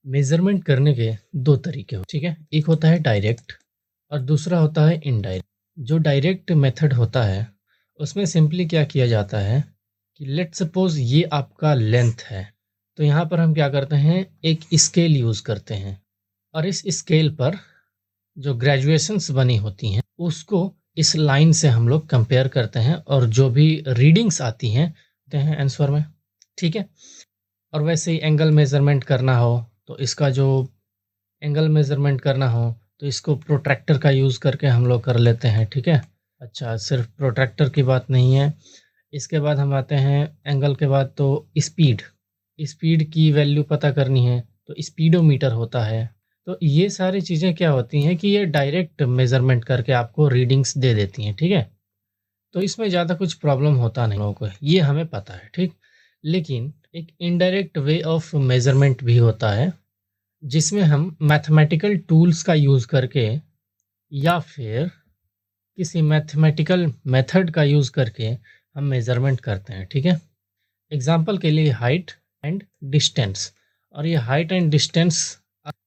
Measurement करने के 2 तरीके ठीक है? एक होता है डायरेक्ट और दूसरा होता है इनडायरेक्ट। जो डायरेक्ट मेथड होता है, उसमें सिंपली क्या किया जाता है कि लेट्स सपोज़ ये आपका लेंथ है, तो यहाँ पर हम क्या करते हैं, एक स्केल यूज़ करते हैं और इस स्केल पर जो ग्रेजुएशंस बनी होती हैं, उसको इस लाइन से हम लोग कंपेयर करते हैं और जो भी रीडिंग्स आती हैं, देते हैं आंसर में, ठीक है? और वैसे ही एंगल मेज़रमेंट करना हो, तो इसका जो एंगल मेज़रमेंट करना हो, तो इसको प्रोट्रैक्टर का यूज़ करके हम लोग कर लेते हैं, ठीक है? अच्छा, सिर्फ़ प्रोट्रैक्टर की बात नहीं है, इसके बाद हम आते हैं एंगल के बाद तो स्पीड। स्पीड की वैल्यू पता करनी है, तो स्पीडोमीटर होता है। तो ये सारी चीज़ें क्या होती हैं कि ये डायरेक्ट मेज़रमेंट करके आपको रीडिंग्स दे देती हैं, ठीक है? तो इसमें ज़्यादा कुछ प्रॉब्लम होता नहीं लोगों को, ये हमें पता है, ठीक? लेकिन एक इनडायरेक्ट वे ऑफ मेज़रमेंट भी होता है, जिसमें हम मैथमेटिकल टूल्स का यूज़ करके या फिर किसी मैथमेटिकल मेथड का यूज़ करके हम मेज़रमेंट करते हैं, ठीक है? एग्ज़ाम्पल के लिए हाइट एंड डिस्टेंस, और ये हाइट एंड डिस्टेंस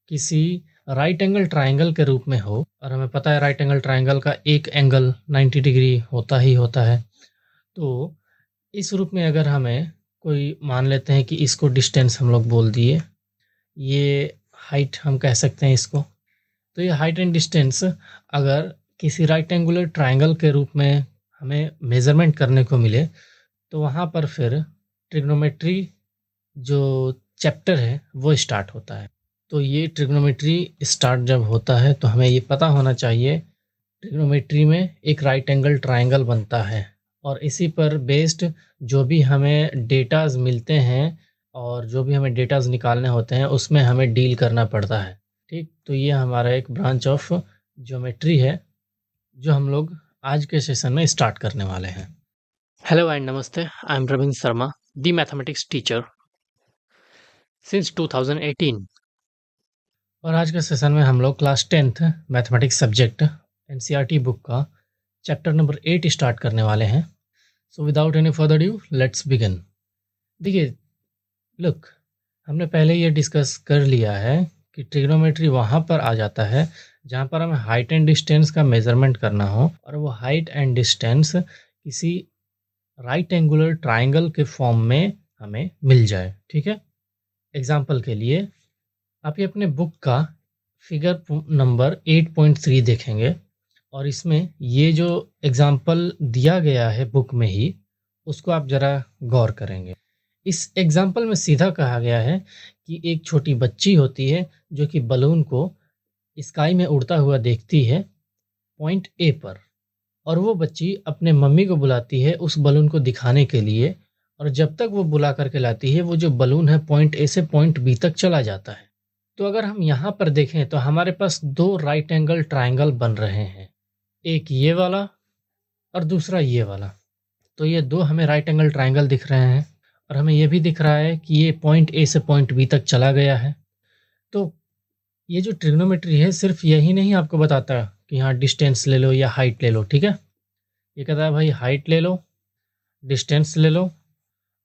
किसी राइट एंगल ट्रायंगल के रूप में हो, और हमें पता है राइट एंगल ट्रायंगल का एक एंगल 90 डिग्री होता ही होता है। तो इस रूप में अगर हमें कोई मान लेते हैं कि इसको डिस्टेंस हम लोग बोल दिए, ये हाइट हम कह सकते हैं इसको। तो ये हाइट एंड डिस्टेंस अगर किसी राइट एंगुलर ट्रायंगल के रूप में हमें मेज़रमेंट करने को मिले, तो वहाँ पर फिर ट्रिग्नोमेट्री जो चैप्टर है वो स्टार्ट होता है। तो ये ट्रिग्नोमेट्री स्टार्ट जब होता है तो हमें ये पता होना चाहिए, ट्रिग्नोमेट्री में एक राइट एंगल ट्रायंगल बनता है और इसी पर बेस्ड जो भी हमें डेटाज़ मिलते हैं और जो भी हमें डेटाज़ निकालने होते हैं, उसमें हमें डील करना पड़ता है, ठीक? तो ये हमारा एक ब्रांच ऑफ ज्योमेट्री है, जो हम लोग आज के सेशन में स्टार्ट करने वाले हैं। हेलो एंड नमस्ते, I am Ravindra Sharma, the mathematics teacher since 2018। और आज के सेशन में हम लोग class 10th mathematics subject NCERT book का चैप्टर नंबर 8 स्टार्ट करने वाले हैं। So without any further due let's begin. देखिए, लुक, हमने पहले ये डिस्कस कर लिया है कि ट्रिग्नोमेट्री वहाँ पर आ जाता है जहाँ पर हमें हाइट एंड डिस्टेंस का मेजरमेंट करना हो और वो हाइट एंड डिस्टेंस किसी राइट एंगुलर ट्रायंगल के फॉर्म में हमें मिल जाए, ठीक है? एग्जाम्पल के लिए आप ये अपने बुक का फिगर नंबर 8.3 देखेंगे और इसमें ये जो एग्जाम्पल दिया गया है बुक में ही, उसको आप ज़रा गौर करेंगे। इस एग्जाम्पल में सीधा कहा गया है कि एक छोटी बच्ची होती है जो कि बलून को स्काई में उड़ता हुआ देखती है पॉइंट ए पर, और वो बच्ची अपने मम्मी को बुलाती है उस बलून को दिखाने के लिए, और जब तक वो बुला करके लाती है, वो जो बलून है पॉइंट ए से पॉइंट बी तक चला जाता है। तो अगर हम यहाँ पर देखें तो हमारे पास 2 राइट एंगल ट्रायंगल बन रहे हैं, एक ये वाला और दूसरा ये वाला। तो ये 2 हमें राइट एंगल ट्रायंगल दिख रहे हैं और हमें ये भी दिख रहा है कि ये पॉइंट ए से पॉइंट बी तक चला गया है। तो ये जो ट्रिग्नोमेट्री है सिर्फ यही नहीं आपको बताता कि हाँ डिस्टेंस ले लो या हाइट ले लो, ठीक है? ये कहता है भाई हाइट ले लो, डिस्टेंस ले लो,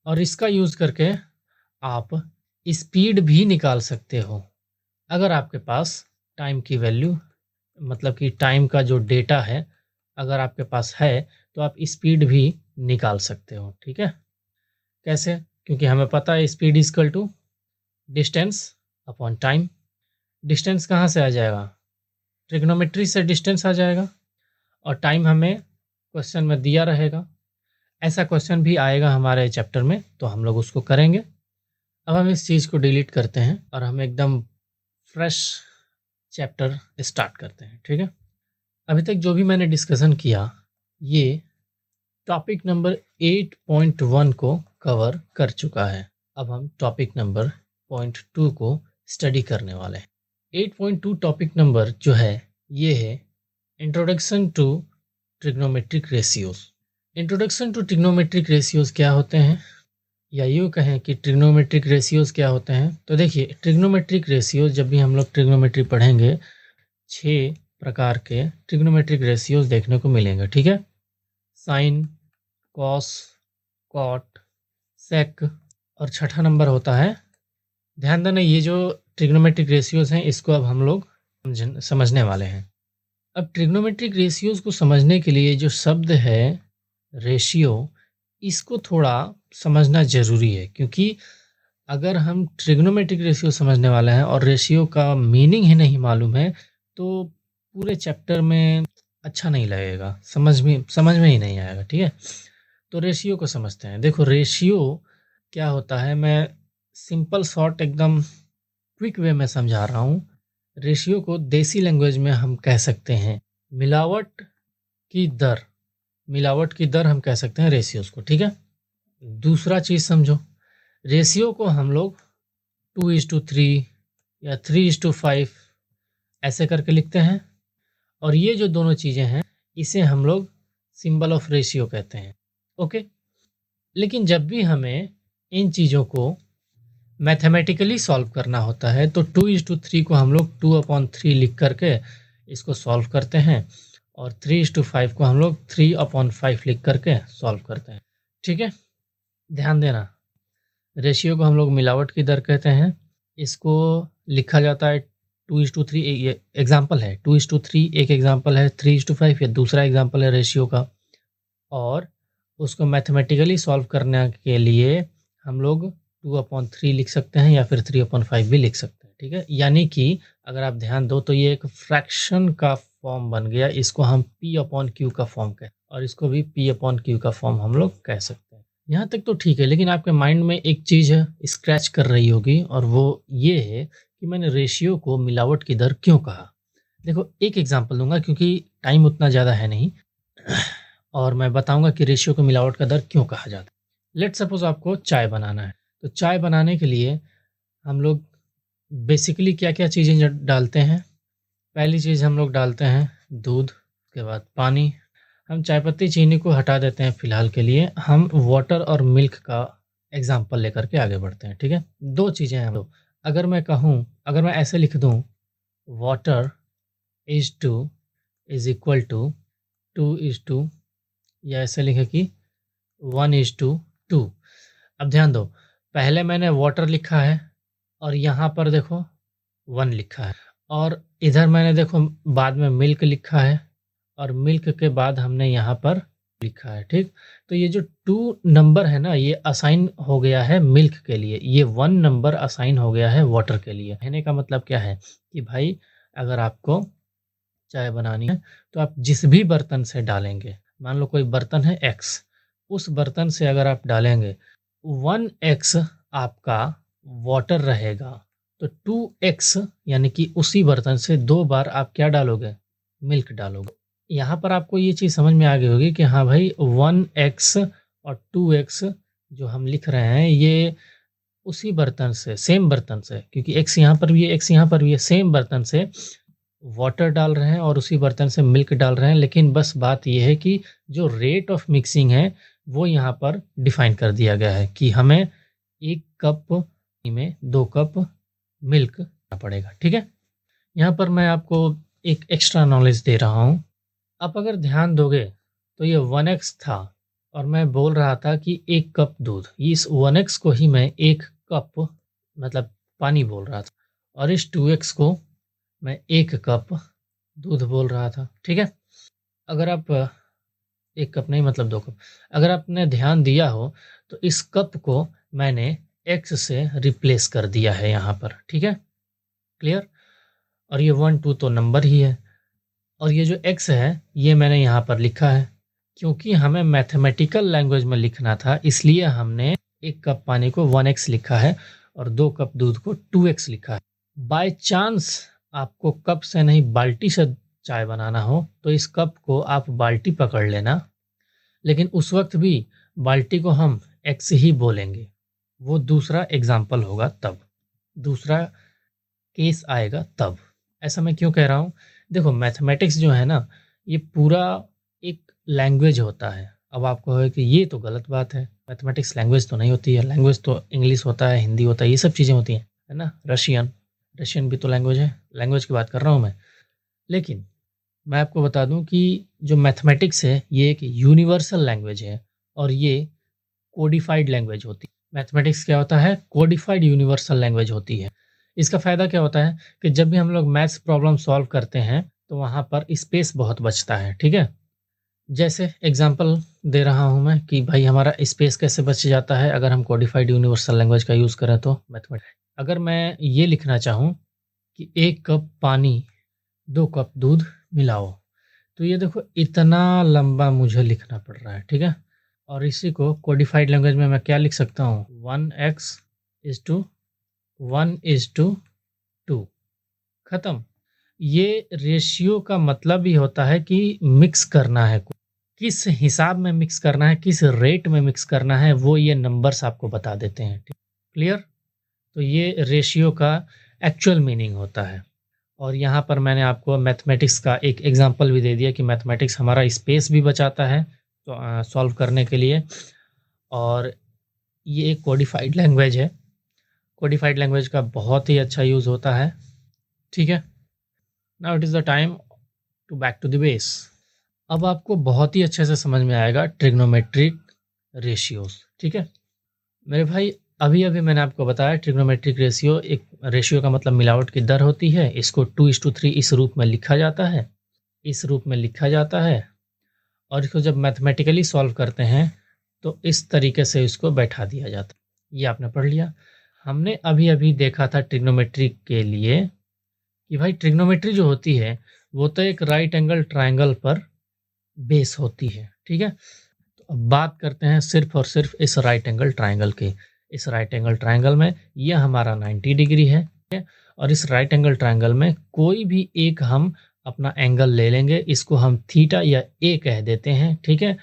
और इसका यूज़ करके आप स्पीड भी निकाल सकते हो। अगर आपके पास टाइम की वैल्यू, मतलब कि टाइम का जो डेटा है, अगर आपके पास है, तो आप स्पीड भी निकाल सकते हो, ठीक है? कैसे? क्योंकि हमें पता है speed is equal to distance upon time. Distance कहाँ से आ जाएगा? ट्रिग्नोमेट्री से डिस्टेंस आ जाएगा, और टाइम हमें क्वेश्चन में दिया रहेगा। ऐसा क्वेश्चन भी आएगा हमारे चैप्टर में, तो हम लोग उसको करेंगे। अब हम इस चीज़ को डिलीट करते हैं और हम एकदम फ्रेश चैप्टर स्टार्ट करते हैं, ठीक है? अभी तक जो भी मैंने डिस्कशन किया, ये टॉपिक नंबर 8.1 को कवर कर चुका है। अब हम टॉपिक नंबर 0.2 को स्टडी करने वाले हैं। 8.2 टॉपिक नंबर जो है, ये है introduction to trigonometric ratios. Introduction to trigonometric ratios क्या होते हैं, या यूँ कहें कि ट्रिग्नोमेट्रिक रेशियोज क्या होते हैं? तो देखिए, ट्रिग्नोमेट्रिक रेशियोज जब भी हम लोग ट्रिग्नोमेट्री पढ़ेंगे, 6 प्रकार के ट्रिग्नोमेट्रिक रेशियोज देखने को मिलेंगे, ठीक है? साइन, कॉस, कॉट, सेक, और छठा नंबर होता है, ध्यान देना, ये जो ट्रिग्नोमेट्रिक रेशियोज हैं, इसको अब हम लोग समझने वाले हैं। अब ट्रिग्नोमेट्रिक रेशियोज को समझने के लिए जो शब्द है रेशियो, इसको थोड़ा समझना ज़रूरी है, क्योंकि अगर हम ट्रिग्नोमेट्रिक रेशियो समझने वाले हैं और रेशियो का मीनिंग ही नहीं मालूम है, तो पूरे चैप्टर में अच्छा नहीं लगेगा, समझ में ही नहीं आएगा। ठीक है, तो रेशियो को समझते हैं। देखो रेशियो क्या होता है, मैं सिंपल शॉर्ट एकदम क्विक वे में समझा रहा हूँ। रेशियो को देसी लैंग्वेज में हम कह सकते हैं मिलावट की दर। मिलावट की दर हम कह सकते हैं रेशियोज को। ठीक है, दूसरा चीज़ समझो, रेशियो को हम लोग 2:3 या 3:5 ऐसे करके लिखते हैं, और ये जो दोनों चीज़ें हैं इसे हम लोग सिंबल ऑफ रेशियो कहते हैं। ओके, लेकिन जब भी हमें इन चीज़ों को मैथमेटिकली सॉल्व करना होता है तो 2:3 को हम लोग 2/3 लिख करके इसको सॉल्व करते हैं, और 3:5 को हम लोग 3/5 लिख करके सॉल्व करते हैं। ठीक है, ध्यान देना, रेशियो को हम लोग मिलावट की दर कहते हैं। इसको लिखा जाता है 2:3, ये एग्जाम्पल है 2:3 एक एग्जाम्पल है, 3:5 ये दूसरा एग्जाम्पल है रेशियो का। और उसको मैथमेटिकली सॉल्व करने के लिए हम लोग 2/3 लिख सकते हैं या फिर 3/5 भी लिख सकते हैं। ठीक है, यानी कि अगर आप ध्यान दो तो ये एक फ्रैक्शन का फॉर्म बन गया, इसको हम P/Q का फॉर्म कहते हैं, और इसको भी P/Q का फॉर्म हम लोग कह सकते हैं। यहाँ तक तो ठीक है, लेकिन आपके माइंड में एक चीज़ स्क्रैच कर रही होगी, और वो ये है कि मैंने रेशियो को मिलावट की दर क्यों कहा। देखो एक एग्जाम्पल दूंगा क्योंकि टाइम उतना ज़्यादा है नहीं, और मैं बताऊंगा कि रेशियो को मिलावट का दर क्यों कहा जाता है। लेट सपोज आपको चाय बनाना है, तो चाय बनाने के लिए हम लोग बेसिकली क्या क्या चीज़ें डालते हैं। पहली चीज़ हम लोग डालते हैं दूध, उसके बाद पानी। हम चाय पत्ती चीनी को हटा देते हैं फिलहाल के लिए, हम वाटर और मिल्क का एग्जाम्पल लेकर के आगे बढ़ते हैं। ठीक है, दो चीज़ें हैं। अगर मैं कहूँ, अगर मैं ऐसे लिख दूँ वाटर इज इक्वल टू 2:, या ऐसे लिखे कि 1:2। अब ध्यान दो, पहले मैंने वाटर लिखा है और यहाँ पर देखो 1 लिखा है, और इधर मैंने देखो बाद में मिल्क लिखा है, और मिल्क के बाद हमने यहाँ पर लिखा है। ठीक, तो ये जो 2 नंबर है ना, ये असाइन हो गया है मिल्क के लिए, ये 1 नंबर असाइन हो गया है वाटर के लिए। कहने का मतलब क्या है कि भाई अगर आपको चाय बनानी है तो आप जिस भी बर्तन से डालेंगे, मान लो कोई बर्तन है X, उस बर्तन से अगर आप डालेंगे 1x आपका वाटर रहेगा, तो 2x यानी कि उसी बर्तन से 2 बार आप क्या डालोगे, मिल्क डालोगे। यहाँ पर आपको ये चीज़ समझ में आ गई होगी कि हाँ भाई 1x और 2x जो हम लिख रहे हैं ये उसी बर्तन से, सेम बर्तन से, क्योंकि x यहाँ पर भी है, x यहाँ पर भी है, सेम बर्तन से वाटर डाल रहे हैं और उसी बर्तन से मिल्क डाल रहे हैं। लेकिन बस बात यह है कि जो रेट ऑफ मिक्सिंग है वो यहाँ पर डिफाइन कर दिया गया है कि हमें 1 कप में 2 कप मिल्क करना पड़ेगा। ठीक है, यहाँ पर मैं आपको एक एक्स्ट्रा नॉलेज दे रहा हूँ। आप अगर ध्यान दोगे तो ये 1x था और मैं बोल रहा था कि 1 कप दूध, इस 1x को ही मैं 1 कप मतलब पानी बोल रहा था, और इस 2x को मैं 1 कप दूध बोल रहा था। ठीक है, अगर आप 1 कप नहीं मतलब 2 कप, अगर आपने ध्यान दिया हो तो इस कप को मैंने x से रिप्लेस कर दिया है यहाँ पर। ठीक है, क्लियर। और ये 1 2 तो नंबर ही है, और ये जो x है ये मैंने यहाँ पर लिखा है क्योंकि हमें मैथमेटिकल लैंग्वेज में लिखना था, इसलिए हमने 1 कप पानी को 1x लिखा है और 2 कप दूध को 2x लिखा है। बाय चांस आपको कप से नहीं बाल्टी से चाय बनाना हो तो इस कप को आप बाल्टी पकड़ लेना, लेकिन उस वक्त भी बाल्टी को हम x ही बोलेंगे, वो दूसरा एग्जाम्पल होगा तब, दूसरा केस आएगा तब। ऐसा मैं क्यों कह रहा हूँ, देखो मैथमेटिक्स जो है ना ये पूरा एक लैंग्वेज होता है। अब आपको है कि ये तो गलत बात है, मैथमेटिक्स लैंग्वेज तो नहीं होती है, लैंग्वेज तो इंग्लिश होता है, हिंदी होता है, ये सब चीज़ें होती हैं, है ना। रशियन भी तो लैंग्वेज है, लैंग्वेज की बात कर रहा हूँ मैं। लेकिन मैं आपको बता दूं कि जो मैथमेटिक्स है ये एक यूनिवर्सल लैंग्वेज है और ये कोडिफाइड लैंग्वेज होती है। मैथमेटिक्स क्या होता है, कोडिफाइड यूनिवर्सल लैंग्वेज होती है। इसका फ़ायदा क्या होता है कि जब भी हम लोग मैथ्स प्रॉब्लम सॉल्व करते हैं तो वहाँ पर स्पेस बहुत बचता है, ठीक है? जैसे एग्ज़ाम्पल दे रहा हूँ मैं कि भाई हमारा स्पेस कैसे बच जाता है अगर हम कोडिफाइड यूनिवर्सल लैंग्वेज का यूज़ करें तो मैथमेटिक्स। अगर मैं ये लिखना चाहूँ कि 1 कप पानी, 2 कप दूध मिलाओ, तो ये देखो इतना लंबा मुझे लिखना पड़ रहा है, ठीक है? और इसी को कोडिफाइड लैंग्वेज में मैं क्या लिख सकता हूँ? 1x इज़ टू 1:2 खत्म। ये रेशियो का मतलब ही होता है कि मिक्स करना है, किस हिसाब में मिक्स करना है, किस रेट में मिक्स करना है, वो ये नंबर्स आपको बता देते हैं। क्लियर? तो ये रेशियो का एक्चुअल मीनिंग होता है। और यहाँ पर मैंने आपको मैथमेटिक्स का एक एग्जांपल भी दे दिया कि मैथमेटिक्स हमारा स्पेस भी बचाता है तो सॉल्व करने के लिए। और ये एक कोडिफाइड लैंग्वेज है। कोडिफाइड लैंग्वेज का बहुत ही अच्छा यूज़ होता है, ठीक है? Now it is the time to back to the base. अब आपको बहुत ही अच्छे से समझ में आएगा ट्रिग्नोमेट्रिक रेशियोज, ठीक है मेरे भाई? अभी अभी मैंने आपको बताया ट्रिग्नोमेट्रिक रेशियो, एक रेशियो का मतलब मिलावट की दर होती है। इसको 2:3 इस रूप में लिखा जाता है, इस रूप में लिखा जाता है। और इसको जब मैथमेटिकली सॉल्व करते हैं तो इस तरीके से इसको बैठा दिया जाता है। ये आपने पढ़ लिया। हमने अभी अभी देखा था ट्रिग्नोमेट्री के लिए कि भाई ट्रिग्नोमेट्री जो होती है वो तो एक राइट एंगल ट्राइंगल पर बेस होती है, ठीक है? तो अब बात करते हैं सिर्फ और सिर्फ इस राइट एंगल ट्राइंगल की। इस राइट एंगल ट्राइंगल में ये हमारा 90 डिग्री है, ठीक है? और इस राइट एंगल ट्राइंगल में कोई भी एक हम अपना एंगल ले लेंगे, इसको हम थीटा या ए कह देते हैं, ठीक है?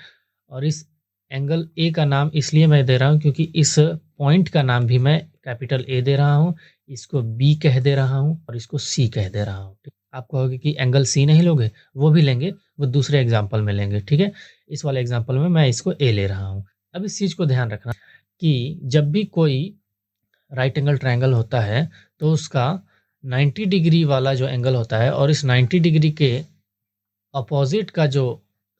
और इस एंगल ए का नाम इसलिए मैं दे रहा हूँ क्योंकि इस पॉइंट का नाम भी मैं कैपिटल ए दे रहा हूँ, इसको बी कह दे रहा हूँ और इसको सी कह दे रहा हूँ। आप कहोगे कि एंगल सी नहीं लोगे, वो भी लेंगे, वो दूसरे एग्जाम्पल में लेंगे, ठीक है? इस वाले एग्जाम्पल में मैं इसको ए ले रहा हूँ। अब इस चीज़ को ध्यान रखना कि जब भी कोई राइट एंगल ट्रायंगल होता है तो उसका 90 डिग्री वाला जो एंगल होता है और इस 90 डिग्री के अपोजिट का जो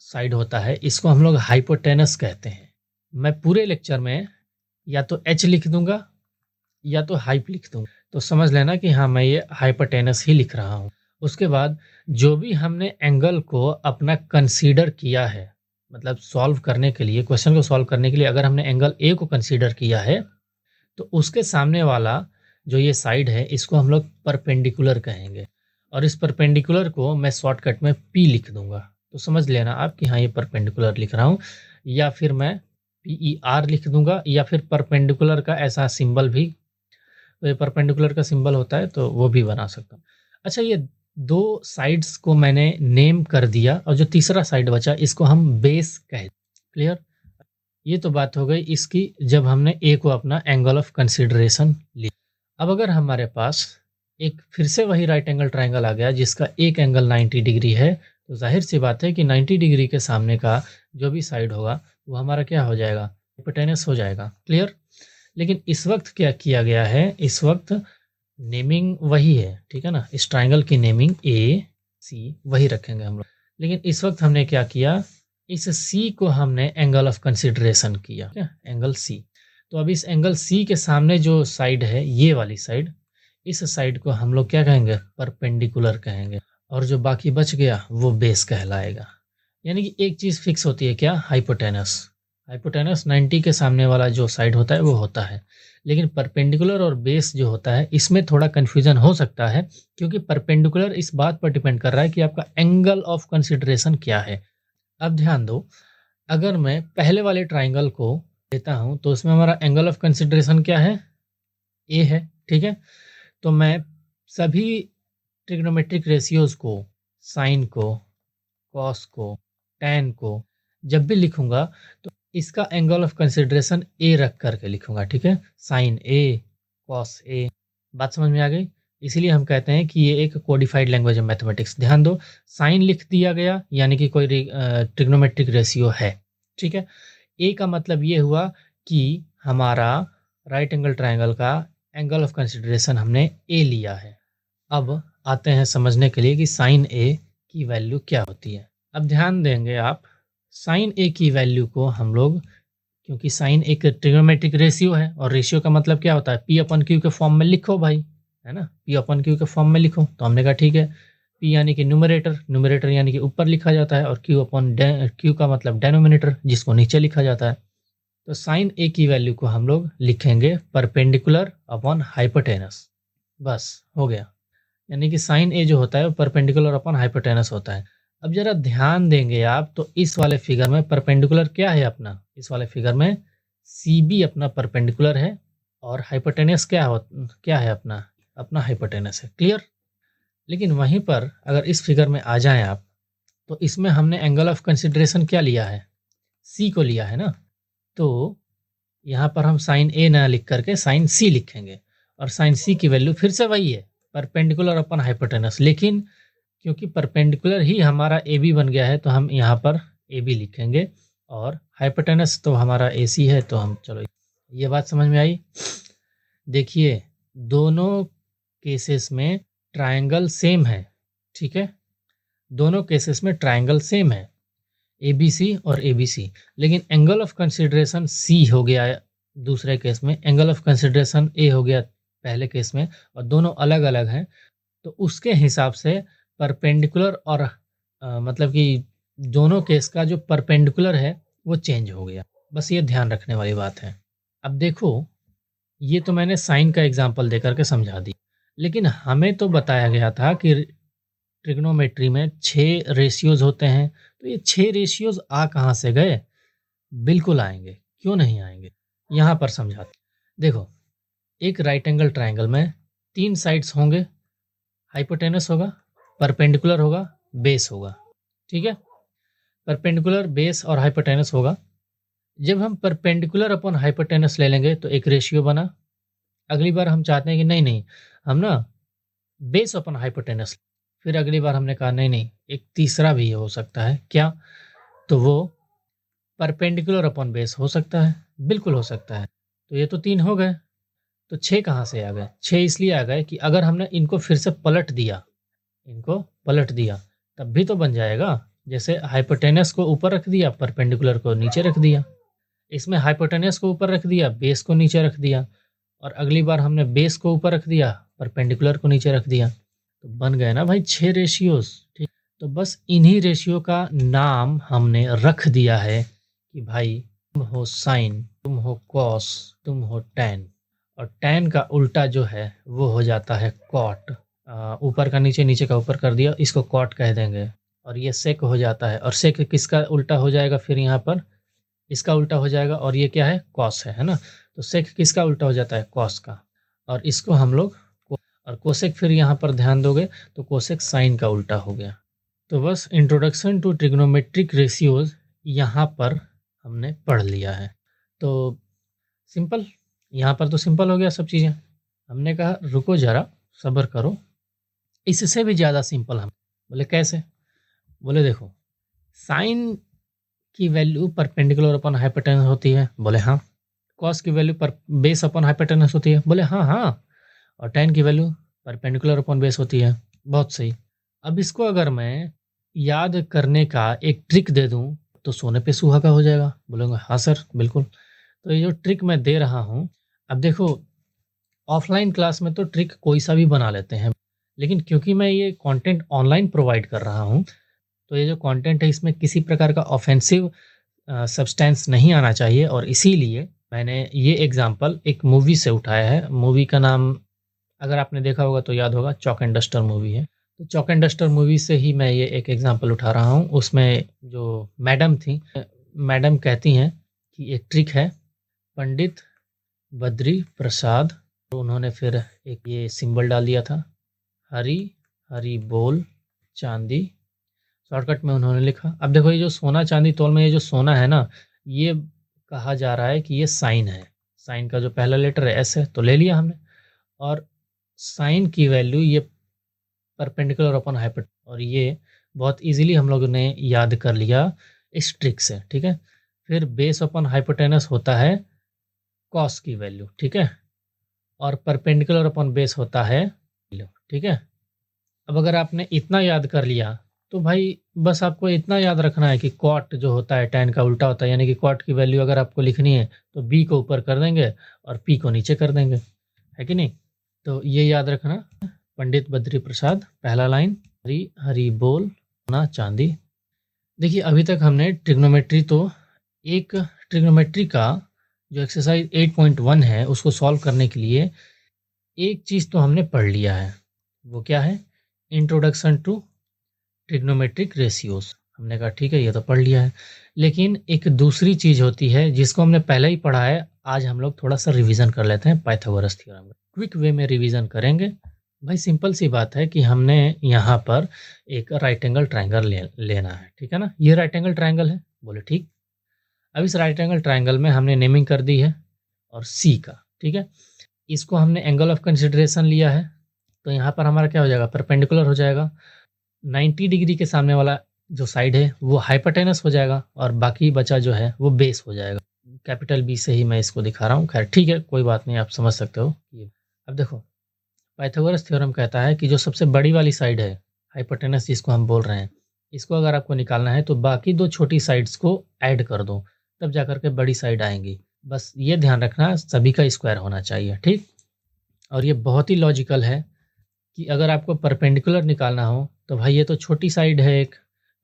साइड होता है इसको हम लोग हाइपोटेनस कहते हैं। मैं पूरे लेक्चर में या तो एच लिख दूंगा या तो हाइप लिख दूंगा, तो समझ लेना कि हाँ मैं ये हाइपोटेनस ही लिख रहा हूँ। उसके बाद जो भी हमने एंगल को अपना कंसीडर किया है, मतलब सॉल्व करने के लिए, क्वेश्चन को सॉल्व करने के लिए अगर हमने एंगल ए को कंसीडर किया है तो उसके सामने वाला जो ये साइड है इसको हम लोग परपेंडिकुलर कहेंगे और इस परपेंडिकुलर को मैं शॉर्टकट में पी लिख दूंगा। तो समझ लेना आप कि हाँ ये परपेंडिकुलर लिख रहा हूँ, या फिर मैं PER लिख दूंगा, या फिर परपेंडिकुलर का ऐसा सिंबल भी, तो ये परपेंडिकुलर का सिंबल होता है तो वो भी बना सकता हूँ। अच्छा, ये दो साइड्स को मैंने नेम कर दिया और जो तीसरा साइड बचा इसको हम बेस कह। क्लियर? ये तो बात हो गई इसकी जब हमने ए को अपना एंगल ऑफ कंसिडरेशन लिया। अब अगर हमारे पास एक फिर से वही राइट एंगल ट्राइंगल आ गया जिसका एक एंगल 90 डिग्री है, तो जाहिर सी बात है कि 90 डिग्री के सामने का जो भी साइड होगा वो हमारा क्या हो जाएगा? हाइपोटेनस हो जाएगा। क्लियर? लेकिन इस वक्त क्या किया गया है, इस वक्त नेमिंग वही है, ठीक है ना? इस ट्राइंगल की नेमिंग AC वही रखेंगे हम लोग, लेकिन इस वक्त हमने क्या किया, इस C को हमने एंगल ऑफ कंसिडरेशन किया, क्या? Angle C। तो अब इस एंगल C के सामने जो साइड है, ये वाली साइड, इस साइड को हम लोग क्या कहेंगे? परपेंडिकुलर कहेंगे, और जो बाकी बच गया वो बेस कहलाएगा। यानी कि एक चीज फिक्स होती है, क्या? हाइपोटेनस। हाइपोटेनस 90 के सामने वाला जो साइड होता है वो होता है, लेकिन परपेंडिकुलर और बेस जो होता है इसमें थोड़ा कंफ्यूजन हो सकता है, क्योंकि परपेंडिकुलर इस बात पर डिपेंड कर रहा है कि आपका एंगल ऑफ कंसिडरेशन क्या है। अब ध्यान दो, अगर मैं पहले वाले ट्राइंगल को लेता हूं तो उसमें हमारा एंगल ऑफ कंसिडरेशन क्या है? ए है, ठीक है? तो मैं सभी ट्रिग्नोमेट्रिक रेशियोज को, साइन को, कॉस को, टैन को जब भी लिखूंगा तो इसका एंगल ऑफ कंसिडरेशन ए रख करके लिखूंगा, ठीक है? Sign A, cos A. बात समझ में आ गई? इसीलिए हम कहते हैं कि ये एक कोडिफाइड लैंग्वेज है मैथमेटिक्स। ध्यान दो, साइन लिख दिया गया यानी कि कोई ट्रिग्नोमेट्रिक रेशियो है, ठीक है? ए का मतलब ये हुआ कि हमारा राइट एंगल ट्राइंगल का एंगल ऑफ कंसिडरेशन हमने ए लिया है। अब आते हैं समझने के लिए कि साइन ए की वैल्यू क्या होती है। अब ध्यान देंगे आप, साइन ए की वैल्यू को हम लोग, क्योंकि साइन एक ट्रिग्नोमेट्रिक रेशियो है और रेशियो का मतलब क्या होता है? P/Q के फॉर्म में लिखो भाई, है ना, पी अपन क्यू के फॉर्म में लिखो। तो हमने कहा ठीक है, पी यानी कि न्यूमरेटर, न्यूमरेटर यानी कि ऊपर लिखा जाता है, और क्यू अपन क्यू का मतलब डेनोमिनेटर, जिसको नीचे लिखा जाता है। तो साइन ए की वैल्यू को हम लोग लिखेंगे परपेंडिकुलर अपॉन हाइपोटेनस, बस हो गया। यानी कि साइन ए जो होता है वो परपेंडिकुलर अपॉन हाइपोटेनस होता है। अब जरा ध्यान देंगे आप, तो इस वाले फिगर में परपेंडिकुलर क्या है अपना, इस वाले फिगर में सी बी अपना परपेंडिकुलर है, और हाइपोटेनस क्या है अपना अपना हाइपोटेनस है। क्लियर। लेकिन वहीं पर अगर इस फिगर में आ जाएं आप, तो इसमें हमने एंगल ऑफ कंसिडरेशन क्या लिया है, सी को लिया है ना। तो यहाँ पर हम साइन ए ना लिख करके साइन सी लिखेंगे, और साइन सी की वैल्यू फिर से वही है, परपेंडिकुलर अपन हाइपोटेनस। लेकिन क्योंकि परपेंडिकुलर ही हमारा ए बी बन गया है, तो हम यहाँ पर ए बी लिखेंगे, और हाइपोटेनस तो हमारा ए सी है, तो हम चलो, ये बात समझ में आई। देखिए दोनों केसेस में ट्रायंगल सेम है, ठीक है, दोनों केसेस में ट्रायंगल सेम है, ए बी सी और ए बी सी। लेकिन एंगल ऑफ कंसिडरेशन सी हो गया दूसरे केस में, एंगल ऑफ कंसिडरेशन ए हो गया पहले केस में, और दोनों अलग अलग हैं। तो उसके हिसाब से परपेंडिकुलर और मतलब कि दोनों केस का जो परपेंडिकुलर है वो चेंज हो गया। बस ये ध्यान रखने वाली बात है। अब देखो, ये तो मैंने साइन का एग्जाम्पल दे करके समझा दी, लेकिन हमें तो बताया गया था कि ट्रिग्नोमेट्री में 6 रेशियोज होते हैं। तो ये 6 रेशियोज आ कहाँ से गए? बिल्कुल आएंगे, क्यों नहीं आएंगे, यहाँ पर समझाते। देखो, एक राइट एंगल ट्रायंगल में 3 साइड्स होंगे, हाइपोटेनस होगा, परपेंडिकुलर होगा, बेस होगा, ठीक है। परपेंडिकुलर, बेस और हाइपोटेनस होगा। जब हम परपेंडिकुलर अपॉन हाइपोटेनस ले लेंगे तो एक रेशियो बना। अगली बार हम चाहते हैं कि नहीं नहीं, हम ना बेस अपॉन हाइपोटेनस, फिर अगली बार हमने कहा नहीं नहीं, एक तीसरा भी हो सकता है, क्या? तो वो परपेंडिकुलर अपॉन बेस हो सकता है, बिल्कुल हो सकता है। तो ये तो 3 हो गए, तो 6 कहाँ से आ गए? 6 इसलिए आ गए कि अगर हमने इनको फिर से पलट दिया, इनको पलट दिया, तब भी तो बन जाएगा। जैसे हाइपोटेनस को ऊपर रख दिया, परपेंडिकुलर को नीचे रख दिया। इसमें हाइपोटेनस को ऊपर रख दिया, बेस को नीचे रख दिया, और अगली बार हमने बेस को ऊपर रख दिया, परपेंडिकुलर को नीचे रख दिया। तो बन गए ना भाई 6 रेशियोज, ठीक। तो बस इन्हीं रेशियो का नाम हमने रख दिया है कि भाई तुम हो साइन, तुम हो कॉस, तुम हो टैन, और टैन का उल्टा जो है वो हो जाता है कॉट। ऊपर का नीचे, नीचे का ऊपर कर दिया, इसको कॉट कह देंगे। और ये सेक हो जाता है, और सेक किसका उल्टा हो जाएगा? फिर यहाँ पर इसका उल्टा हो जाएगा, और ये क्या है? कॉस है ना। तो सेक किसका उल्टा हो जाता है? कॉस का। और इसको हम लोग और कोसेक, फिर यहाँ पर ध्यान दोगे तो कोसेक साइन का उल्टा हो गया। तो बस इंट्रोडक्शन टू ट्रिग्नोमेट्रिक रेशियोज यहाँ पर हमने पढ़ लिया है। तो सिंपल, यहाँ पर तो सिंपल हो गया सब चीज़ें। हमने कहा रुको जरा, सब्र करो, इससे भी ज़्यादा सिंपल। हम बोले कैसे? बोले देखो, साइन की वैल्यू परपेंडिकुलर अपॉन हाइपोटेनस होती है। बोले हाँ। कॉस की वैल्यू पर बेस अपॉन हाइपोटेनस होती है। बोले हाँ हाँ। और टैन की वैल्यू परपेंडिकुलर अपॉन बेस होती है। बहुत सही। अब इसको अगर मैं याद करने का एक ट्रिक दे दूं तो सोने पे सुहागा हो जाएगा। बोलेंगे हाँ सर बिल्कुल। तो ये जो ट्रिक मैं दे रहा हूँ, अब देखो, ऑफलाइन क्लास में तो ट्रिक कोई सा भी बना लेते हैं, लेकिन क्योंकि मैं ये कंटेंट ऑनलाइन प्रोवाइड कर रहा हूँ, तो ये जो कंटेंट है इसमें किसी प्रकार का ऑफेंसिव सब्सटेंस नहीं आना चाहिए, और इसीलिए मैंने ये एग्जांपल एक मूवी से उठाया है। मूवी का नाम अगर आपने देखा होगा तो याद होगा, चॉक एंड डस्टर मूवी है। तो चॉक एंड डस्टर मूवी से ही मैं ये एक एग्जांपल उठा रहा हूँ। उसमें जो मैडम थी, मैडम कहती हैं कि एक ट्रिक है, पंडित बद्री प्रसाद, तो उन्होंने फिर एक ये सिंबल डाल दिया था, हरी हरी बोल चांदी, शॉर्टकट में उन्होंने लिखा। अब देखो, ये जो सोना चांदी तौल में ये जो सोना है ना, ये कहा जा रहा है कि ये साइन है। साइन का जो पहला लेटर है एस है, तो ले लिया हमने। और साइन की वैल्यू ये परपेंडिकुलर अपॉन हाइपोटेनस, और ये बहुत इजीली हम लोगों ने याद कर लिया इस ट्रिक से, ठीक है। फिर बेस अपॉन हाइपोटेनस होता है कॉस की वैल्यू, ठीक है, और परपेंडिकुलर अपॉन बेस होता है, ठीक है। अब अगर आपने इतना याद कर लिया तो भाई बस आपको इतना याद रखना है कि कॉट जो होता है टैन का उल्टा होता है, यानी कि कॉट की वैल्यू अगर आपको लिखनी है तो बी को ऊपर कर देंगे और पी को नीचे कर देंगे, है कि नहीं। तो ये याद रखना, पंडित बद्री प्रसाद, पहला लाइन, हरी हरी बोल सोना चांदी। देखिए अभी तक हमने ट्रिग्नोमेट्री एक ट्रिग्नोमेट्री का जो एक्सरसाइज 8.1 है उसको सॉल्व करने के लिए एक चीज़ तो हमने पढ़ लिया है, वो क्या है, इंट्रोडक्शन टू ट्रिग्नोमेट्रिक रेशियोज। हमने कहा ठीक है ये तो पढ़ लिया है, लेकिन एक दूसरी चीज़ होती है जिसको हमने पहले ही पढ़ा है, आज हम लोग थोड़ा सा रिवीजन कर लेते हैं पाइथागोरस थ्योरम। क्विक वे में रिवीजन करेंगे। भाई सिंपल सी बात है कि हमने यहाँ पर एक राइट एंगल ट्राइंगल लेना है, ठीक है ना। ये राइट एंगल ट्राइंगल है, बोले ठीक। अब इस राइट एंगल ट्राइंगल में हमने नेमिंग कर दी है और सी का, ठीक है। इसको हमने एंगल ऑफ कंसिडरेशन लिया है, तो यहाँ पर हमारा क्या हो जाएगा, परपेंडिकुलर हो जाएगा। 90 डिग्री के सामने वाला जो साइड है वो हाइपोटेनस हो जाएगा और बाकी बचा जो है वो बेस हो जाएगा। कैपिटल बी से ही मैं इसको दिखा रहा हूँ, खैर ठीक है कोई बात नहीं, आप समझ सकते हो। अब देखो पाइथागोरस थ्योरम कहता है कि जो सबसे बड़ी वाली साइड है हाइपोटेनस जिसको हम बोल रहे हैं, इसको अगर आपको निकालना है तो बाकी दो छोटी साइड्स को ऐड कर दो, तब जाकर के बड़ी साइड आएंगी। बस ये ध्यान रखना सभी का स्क्वायर होना चाहिए, ठीक। और ये बहुत ही लॉजिकल है कि अगर आपको परपेंडिकुलर निकालना हो तो भाई ये तो छोटी साइड है एक,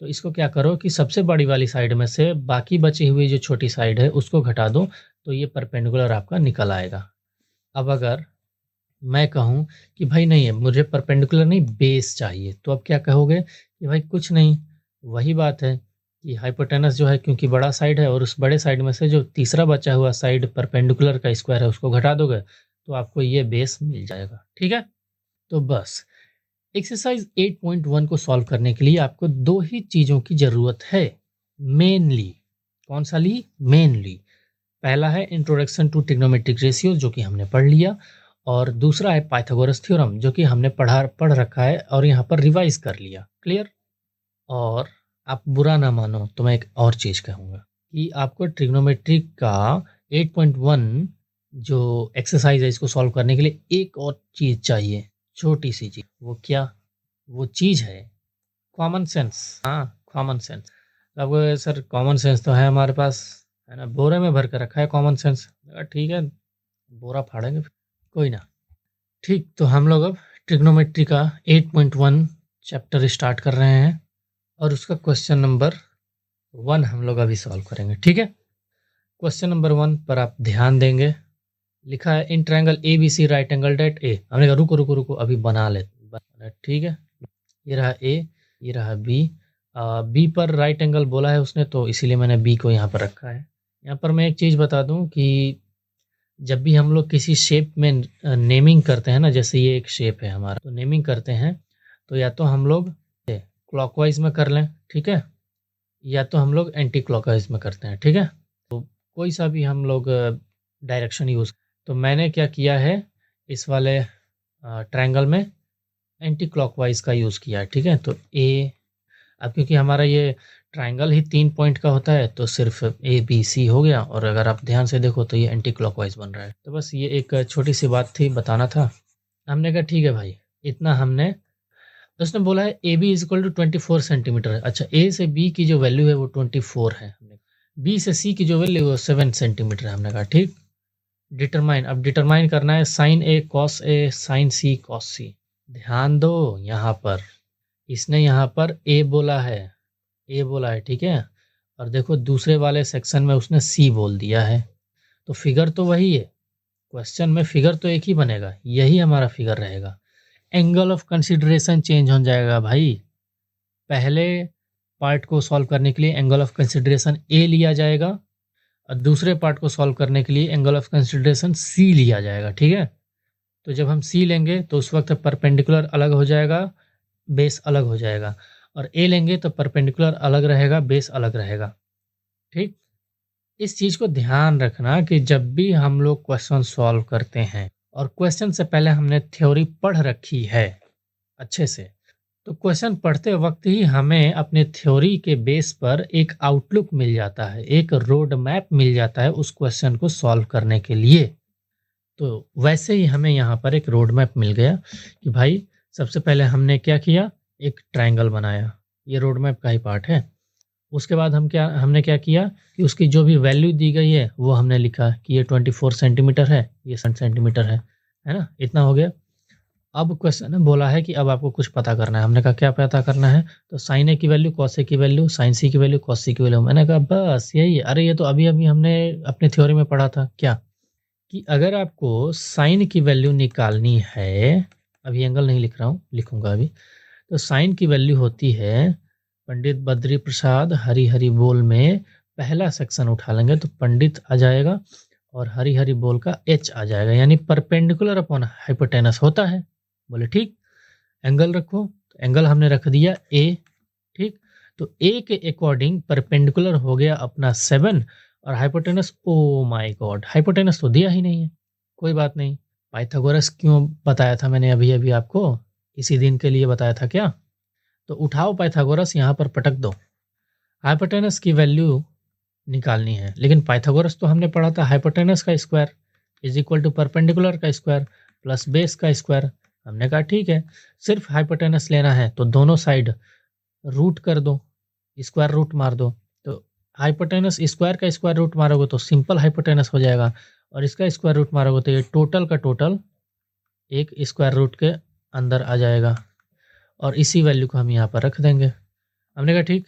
तो इसको क्या करो कि सबसे बड़ी वाली साइड में से बाकी बची हुई जो छोटी साइड है उसको घटा दो, तो ये परपेंडिकुलर आपका निकल आएगा। अब अगर मैं कहूँ कि भाई नहीं है मुझे परपेंडिकुलर नहीं बेस चाहिए, तो अब क्या कहोगे कि भाई कुछ नहीं, वही बात है कि हाइपोटेनस जो है क्योंकि बड़ा साइड है और उस बड़े साइड में से जो तीसरा बचा हुआ साइड परपेंडिकुलर का स्क्वायर है उसको घटा दोगे तो आपको ये बेस मिल जाएगा, ठीक है। तो बस एक्सरसाइज 8.1 को सॉल्व करने के लिए आपको दो ही चीज़ों की ज़रूरत है मेनली। कौन सा ली, मेनली। पहला है इंट्रोडक्शन टू ट्रिग्नोमेट्रिक रेशियो जो कि हमने पढ़ लिया, और दूसरा है पाइथागोरस थ्योरम जो कि हमने पढ़ रखा है और यहाँ पर रिवाइज कर लिया, क्लियर। और आप बुरा ना मानो तो मैं एक और चीज़ कहूँगा कि आपको ट्रिग्नोमेट्रिक का 8.1 जो एक्सरसाइज है इसको सॉल्व करने के लिए एक और चीज़ चाहिए, छोटी सी चीज़। वो क्या, वो चीज़ है कॉमन सेंस। हाँ कॉमन सेंस। अब सर कॉमन सेंस तो है हमारे पास, है ना, बोरे में भर कर रखा है कॉमन सेंस। ठीक है बोरा फाड़ेंगे, कोई ना। ठीक, तो हम लोग अब ट्रिग्नोमेट्री का 8.1 चैप्टर स्टार्ट कर रहे हैं और उसका क्वेश्चन नंबर 1 हम लोग अभी सॉल्व करेंगे, ठीक है। क्वेश्चन नंबर 1 पर आप ध्यान देंगे, लिखा है in triangle A B C right angle at A. हमने कहा रुको रुको रुको अभी बना ले, ठीक है। ये रहा ए, ये रहा बी। बी पर राइट एंगल बोला है उसने तो इसीलिए मैंने बी को यहाँ पर रखा है। यहाँ पर मैं एक चीज़ बता दूँ कि जब भी हम लोग किसी शेप में नेमिंग करते हैं ना, जैसे ये एक शेप है हमारा, तो नेमिंग करते हैं तो या तो हम लोग क्लॉकवाइज में कर लें, ठीक है, या तो हम लोग एंटी क्लॉकवाइज में करते हैं, ठीक है। तो कोई सा भी हम लोग डायरेक्शन यूज़, तो मैंने क्या किया है इस वाले ट्रायंगल में एंटी क्लॉकवाइज का यूज़ किया है, ठीक है। तो ए, अब क्योंकि हमारा ये ट्रायंगल ही 3 पॉइंट का होता है तो सिर्फ ए बी सी हो गया, और अगर आप ध्यान से देखो तो ये एंटी क्लॉकवाइज बन रहा है। तो बस ये एक छोटी सी बात थी, बताना था। हमने कहा ठीक है भाई इतना हमने, उसने बोला है A B is equal to 24 centimetre है। अच्छा, ए से बी की जो वैल्यू है वो 24 है, बी से सी की जो वैल्यू है वो 7 सेंटीमीटर है। हमने कहा ठीक, डिटरमाइन, अब डिटरमाइन करना है sign A cos A sign C cos सी। ध्यान दो यहाँ पर, इसने यहाँ पर ए बोला है, ए बोला है, ठीक है, और देखो दूसरे वाले सेक्शन में उसने सी बोल दिया है, तो फिगर तो वही है, क्वेश्चन में फिगर तो एक ही बनेगा, यही हमारा फिगर रहेगा। एंगल ऑफ कंसिडरेशन चेंज हो जाएगा भाई, पहले पार्ट को सॉल्व करने के लिए एंगल ऑफ कंसिडरेशन ए लिया जाएगा और दूसरे पार्ट को सॉल्व करने के लिए एंगल ऑफ कंसिडरेशन सी लिया जाएगा, ठीक है। तो जब हम सी लेंगे तो उस वक्त परपेंडिकुलर अलग हो जाएगा, बेस अलग हो जाएगा, और ए लेंगे तो परपेंडिकुलर अलग रहेगा, बेस अलग रहेगा, ठीक। इस चीज़ को ध्यान रखना कि जब भी हम लोग क्वेश्चन सॉल्व करते हैं और क्वेश्चन से पहले हमने थ्योरी पढ़ रखी है अच्छे से, तो क्वेश्चन पढ़ते वक्त ही हमें अपने थ्योरी के बेस पर एक आउटलुक मिल जाता है, एक रोड मैप मिल जाता है उस क्वेश्चन को सॉल्व करने के लिए। तो वैसे ही हमें यहाँ पर एक रोड मैप मिल गया कि भाई सबसे पहले हमने क्या किया, एक ट्रायंगल बनाया, ये रोड मैप का ही पार्ट है। उसके बाद हमने क्या किया कि उसकी जो भी वैल्यू दी गई है वो हमने लिखा कि ये 24 सेंटीमीटर है, ये 7 सेंटीमीटर है ना, इतना हो गया। अब क्वेश्चन बोला है कि अब आपको कुछ पता करना है। हमने कहा क्या पता करना है? तो साइन ए की वैल्यू, कॉस ए की वैल्यू, साइन सी की वैल्यू, कॉस सी की वैल्यू। मैंने कहा बस यही है। अरे ये तो अभी-अभी हमने अपने थ्योरी में पढ़ा था। क्या? कि अगर आपको साइन की वैल्यू निकालनी है, अभी एंगल नहीं लिख रहा हूँ, लिखूंगा अभी। तो साइन की वैल्यू होती है, पंडित बद्री प्रसाद हरी हरी बोल में पहला सेक्शन उठा लेंगे तो पंडित आ जाएगा और हरी हरी बोल का एच आ जाएगा, यानी परपेंडिकुलर अपॉन हाइपोटेनस होता है। बोले ठीक। एंगल रखो, तो एंगल हमने रख दिया ए। ठीक। तो ए के अकॉर्डिंग परपेंडिकुलर हो गया अपना 7 और hypotenuse, oh my God, hypotenuse तो दिया ही नहीं है। कोई बात नहीं। पाइथागोरस क्यों बताया था मैंने अभी अभी आपको? इसी दिन के लिए बताया था क्या? तो उठाओ पाइथागोरस, यहाँ पर पटक दो। हाइपोटेनस की वैल्यू निकालनी है, लेकिन पाइथागोरस तो हमने पढ़ा था हाइपोटेनस का square is equal to perpendicular का स्क्वायर प्लस बेस का स्क्वायर। हमने कहा ठीक है, सिर्फ हाइपोटेनस लेना है तो दोनों साइड रूट कर दो, स्क्वायर रूट मार दो। तो हाइपोटेनस स्क्वायर का स्क्वायर रूट मारोगे तो सिंपल हाइपोटेनस हो जाएगा, और इसका स्क्वायर रूट मारोगे तो ये टोटल का टोटल एक स्क्वायर रूट के अंदर आ जाएगा, और इसी वैल्यू को हम यहाँ पर रख देंगे। हमने कहा ठीक।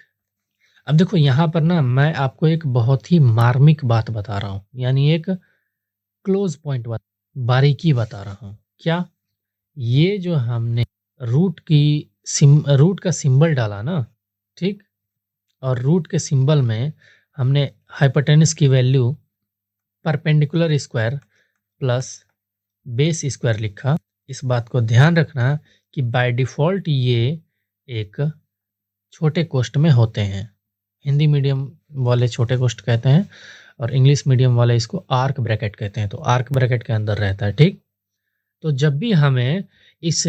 अब देखो यहाँ पर ना मैं आपको एक बहुत ही मार्मिक बात बता रहा हूँ, यानी एक क्लोज पॉइंट बारीकी बता रहा हूँ। क्या? ये जो हमने रूट का सिंबल डाला ना, ठीक, और रूट के सिंबल में हमने हाइपोटेनस की value perpendicular square plus base square लिखा। इस बात को ध्यान रखना कि बाय डिफ़ॉल्ट ये एक छोटे कोष्ठ में होते हैं। हिंदी मीडियम वाले छोटे कोष्ठ कहते हैं और इंग्लिश मीडियम वाले इसको आर्क ब्रैकेट कहते हैं। तो आर्क ब्रैकेट के अंदर रहता है। ठीक। तो जब भी हमें इस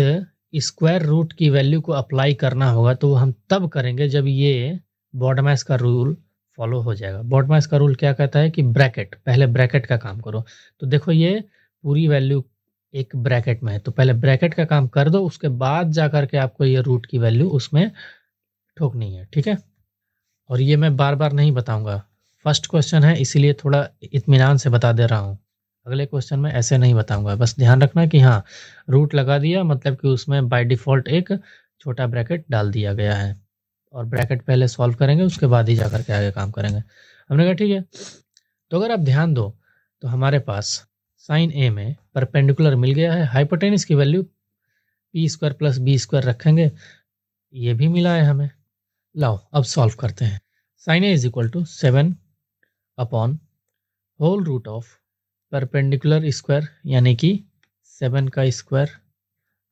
स्क्वायर रूट की वैल्यू को अप्लाई करना होगा तो हम तब करेंगे जब ये बॉडमैस का रूल फॉलो हो जाएगा। बॉडमैस का रूल क्या कहता है कि ब्रैकेट, पहले ब्रैकेट का काम करो। तो देखो ये पूरी वैल्यू एक ब्रैकेट में है, तो पहले ब्रैकेट का काम कर दो, उसके बाद जा करके आपको ये रूट की वैल्यू उसमें ठोकनी है। ठीक है। और ये मैं बार बार नहीं बताऊंगा, फर्स्ट क्वेश्चन है इसीलिए थोड़ा इत्मीनान से बता दे रहा हूँ। अगले क्वेश्चन में ऐसे नहीं बताऊंगा। बस ध्यान रखना कि हाँ, रूट लगा दिया मतलब कि उसमें बाय डिफ़ॉल्ट एक छोटा ब्रैकेट डाल दिया गया है, और ब्रैकेट पहले सॉल्व करेंगे उसके बाद ही जाकर के आगे काम करेंगे। हमने कहा ठीक है। तो अगर आप ध्यान दो तो हमारे पास साइन ए में परपेंडिकुलर मिल गया है, हाइपोटेनस की value P square plus B square रखेंगे, ये भी मिला है हमें। लाओ अब सॉल्व करते हैं। Sine A is equal to 7 upon whole root of perpendicular square यानी कि 7 का स्क्वायर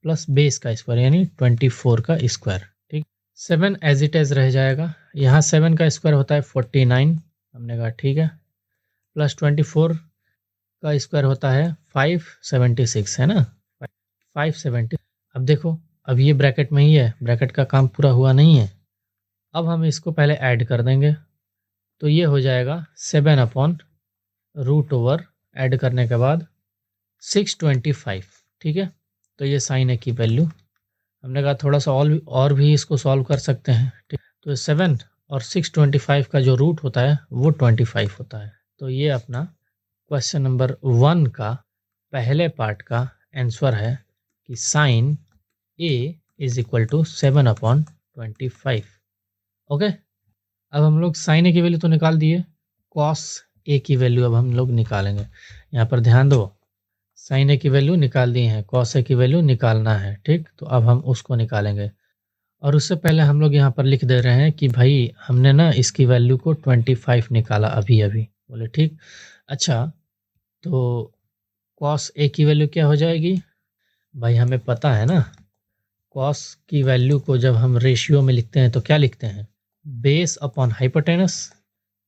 प्लस बेस का स्क्वायर यानी 24 का स्क्वायर। ठीक। 7 एज इट एज रह जाएगा। यहाँ 7 का स्क्वायर होता है 49, हमने कहा ठीक है, प्लस 24 का स्क्वायर होता है 576, है ना, 570। अब देखो अब ये ब्रैकेट में ही है, ब्रैकेट का काम पूरा हुआ नहीं है। अब हम इसको पहले ऐड कर देंगे तो ये हो जाएगा 7 अपॉन रूट ओवर, ऐड करने के बाद 625। ठीक है। तो ये साइन ए की वैल्यू, हमने कहा थोड़ा सा और भी इसको सॉल्व कर सकते हैं। ठीक। तो 7 और 625 का जो रूट होता है वो 25 होता है। तो ये अपना क्वेश्चन नंबर 1 का पहले पार्ट का आंसर है कि sine A is equal to 7 upon 25। Okay. अब हम लोग साइन ए की वैल्यू तो निकाल दिए, कॉस ए की वैल्यू अब हम लोग निकालेंगे। यहाँ पर ध्यान दो, साइन ए की वैल्यू निकाल दी है, कॉस ए की वैल्यू निकालना है। ठीक। तो अब हम उसको निकालेंगे, और उससे पहले हम लोग यहाँ पर लिख दे रहे हैं कि भाई हमने ना इसकी वैल्यू को 25 निकाला अभी अभी। बोले ठीक। अच्छा, तो कॉस ए की वैल्यू क्या हो जाएगी? भाई हमें पता है ना, कॉस की वैल्यू को जब हम रेशियो में लिखते हैं तो क्या लिखते हैं? Base upon hypotenuse.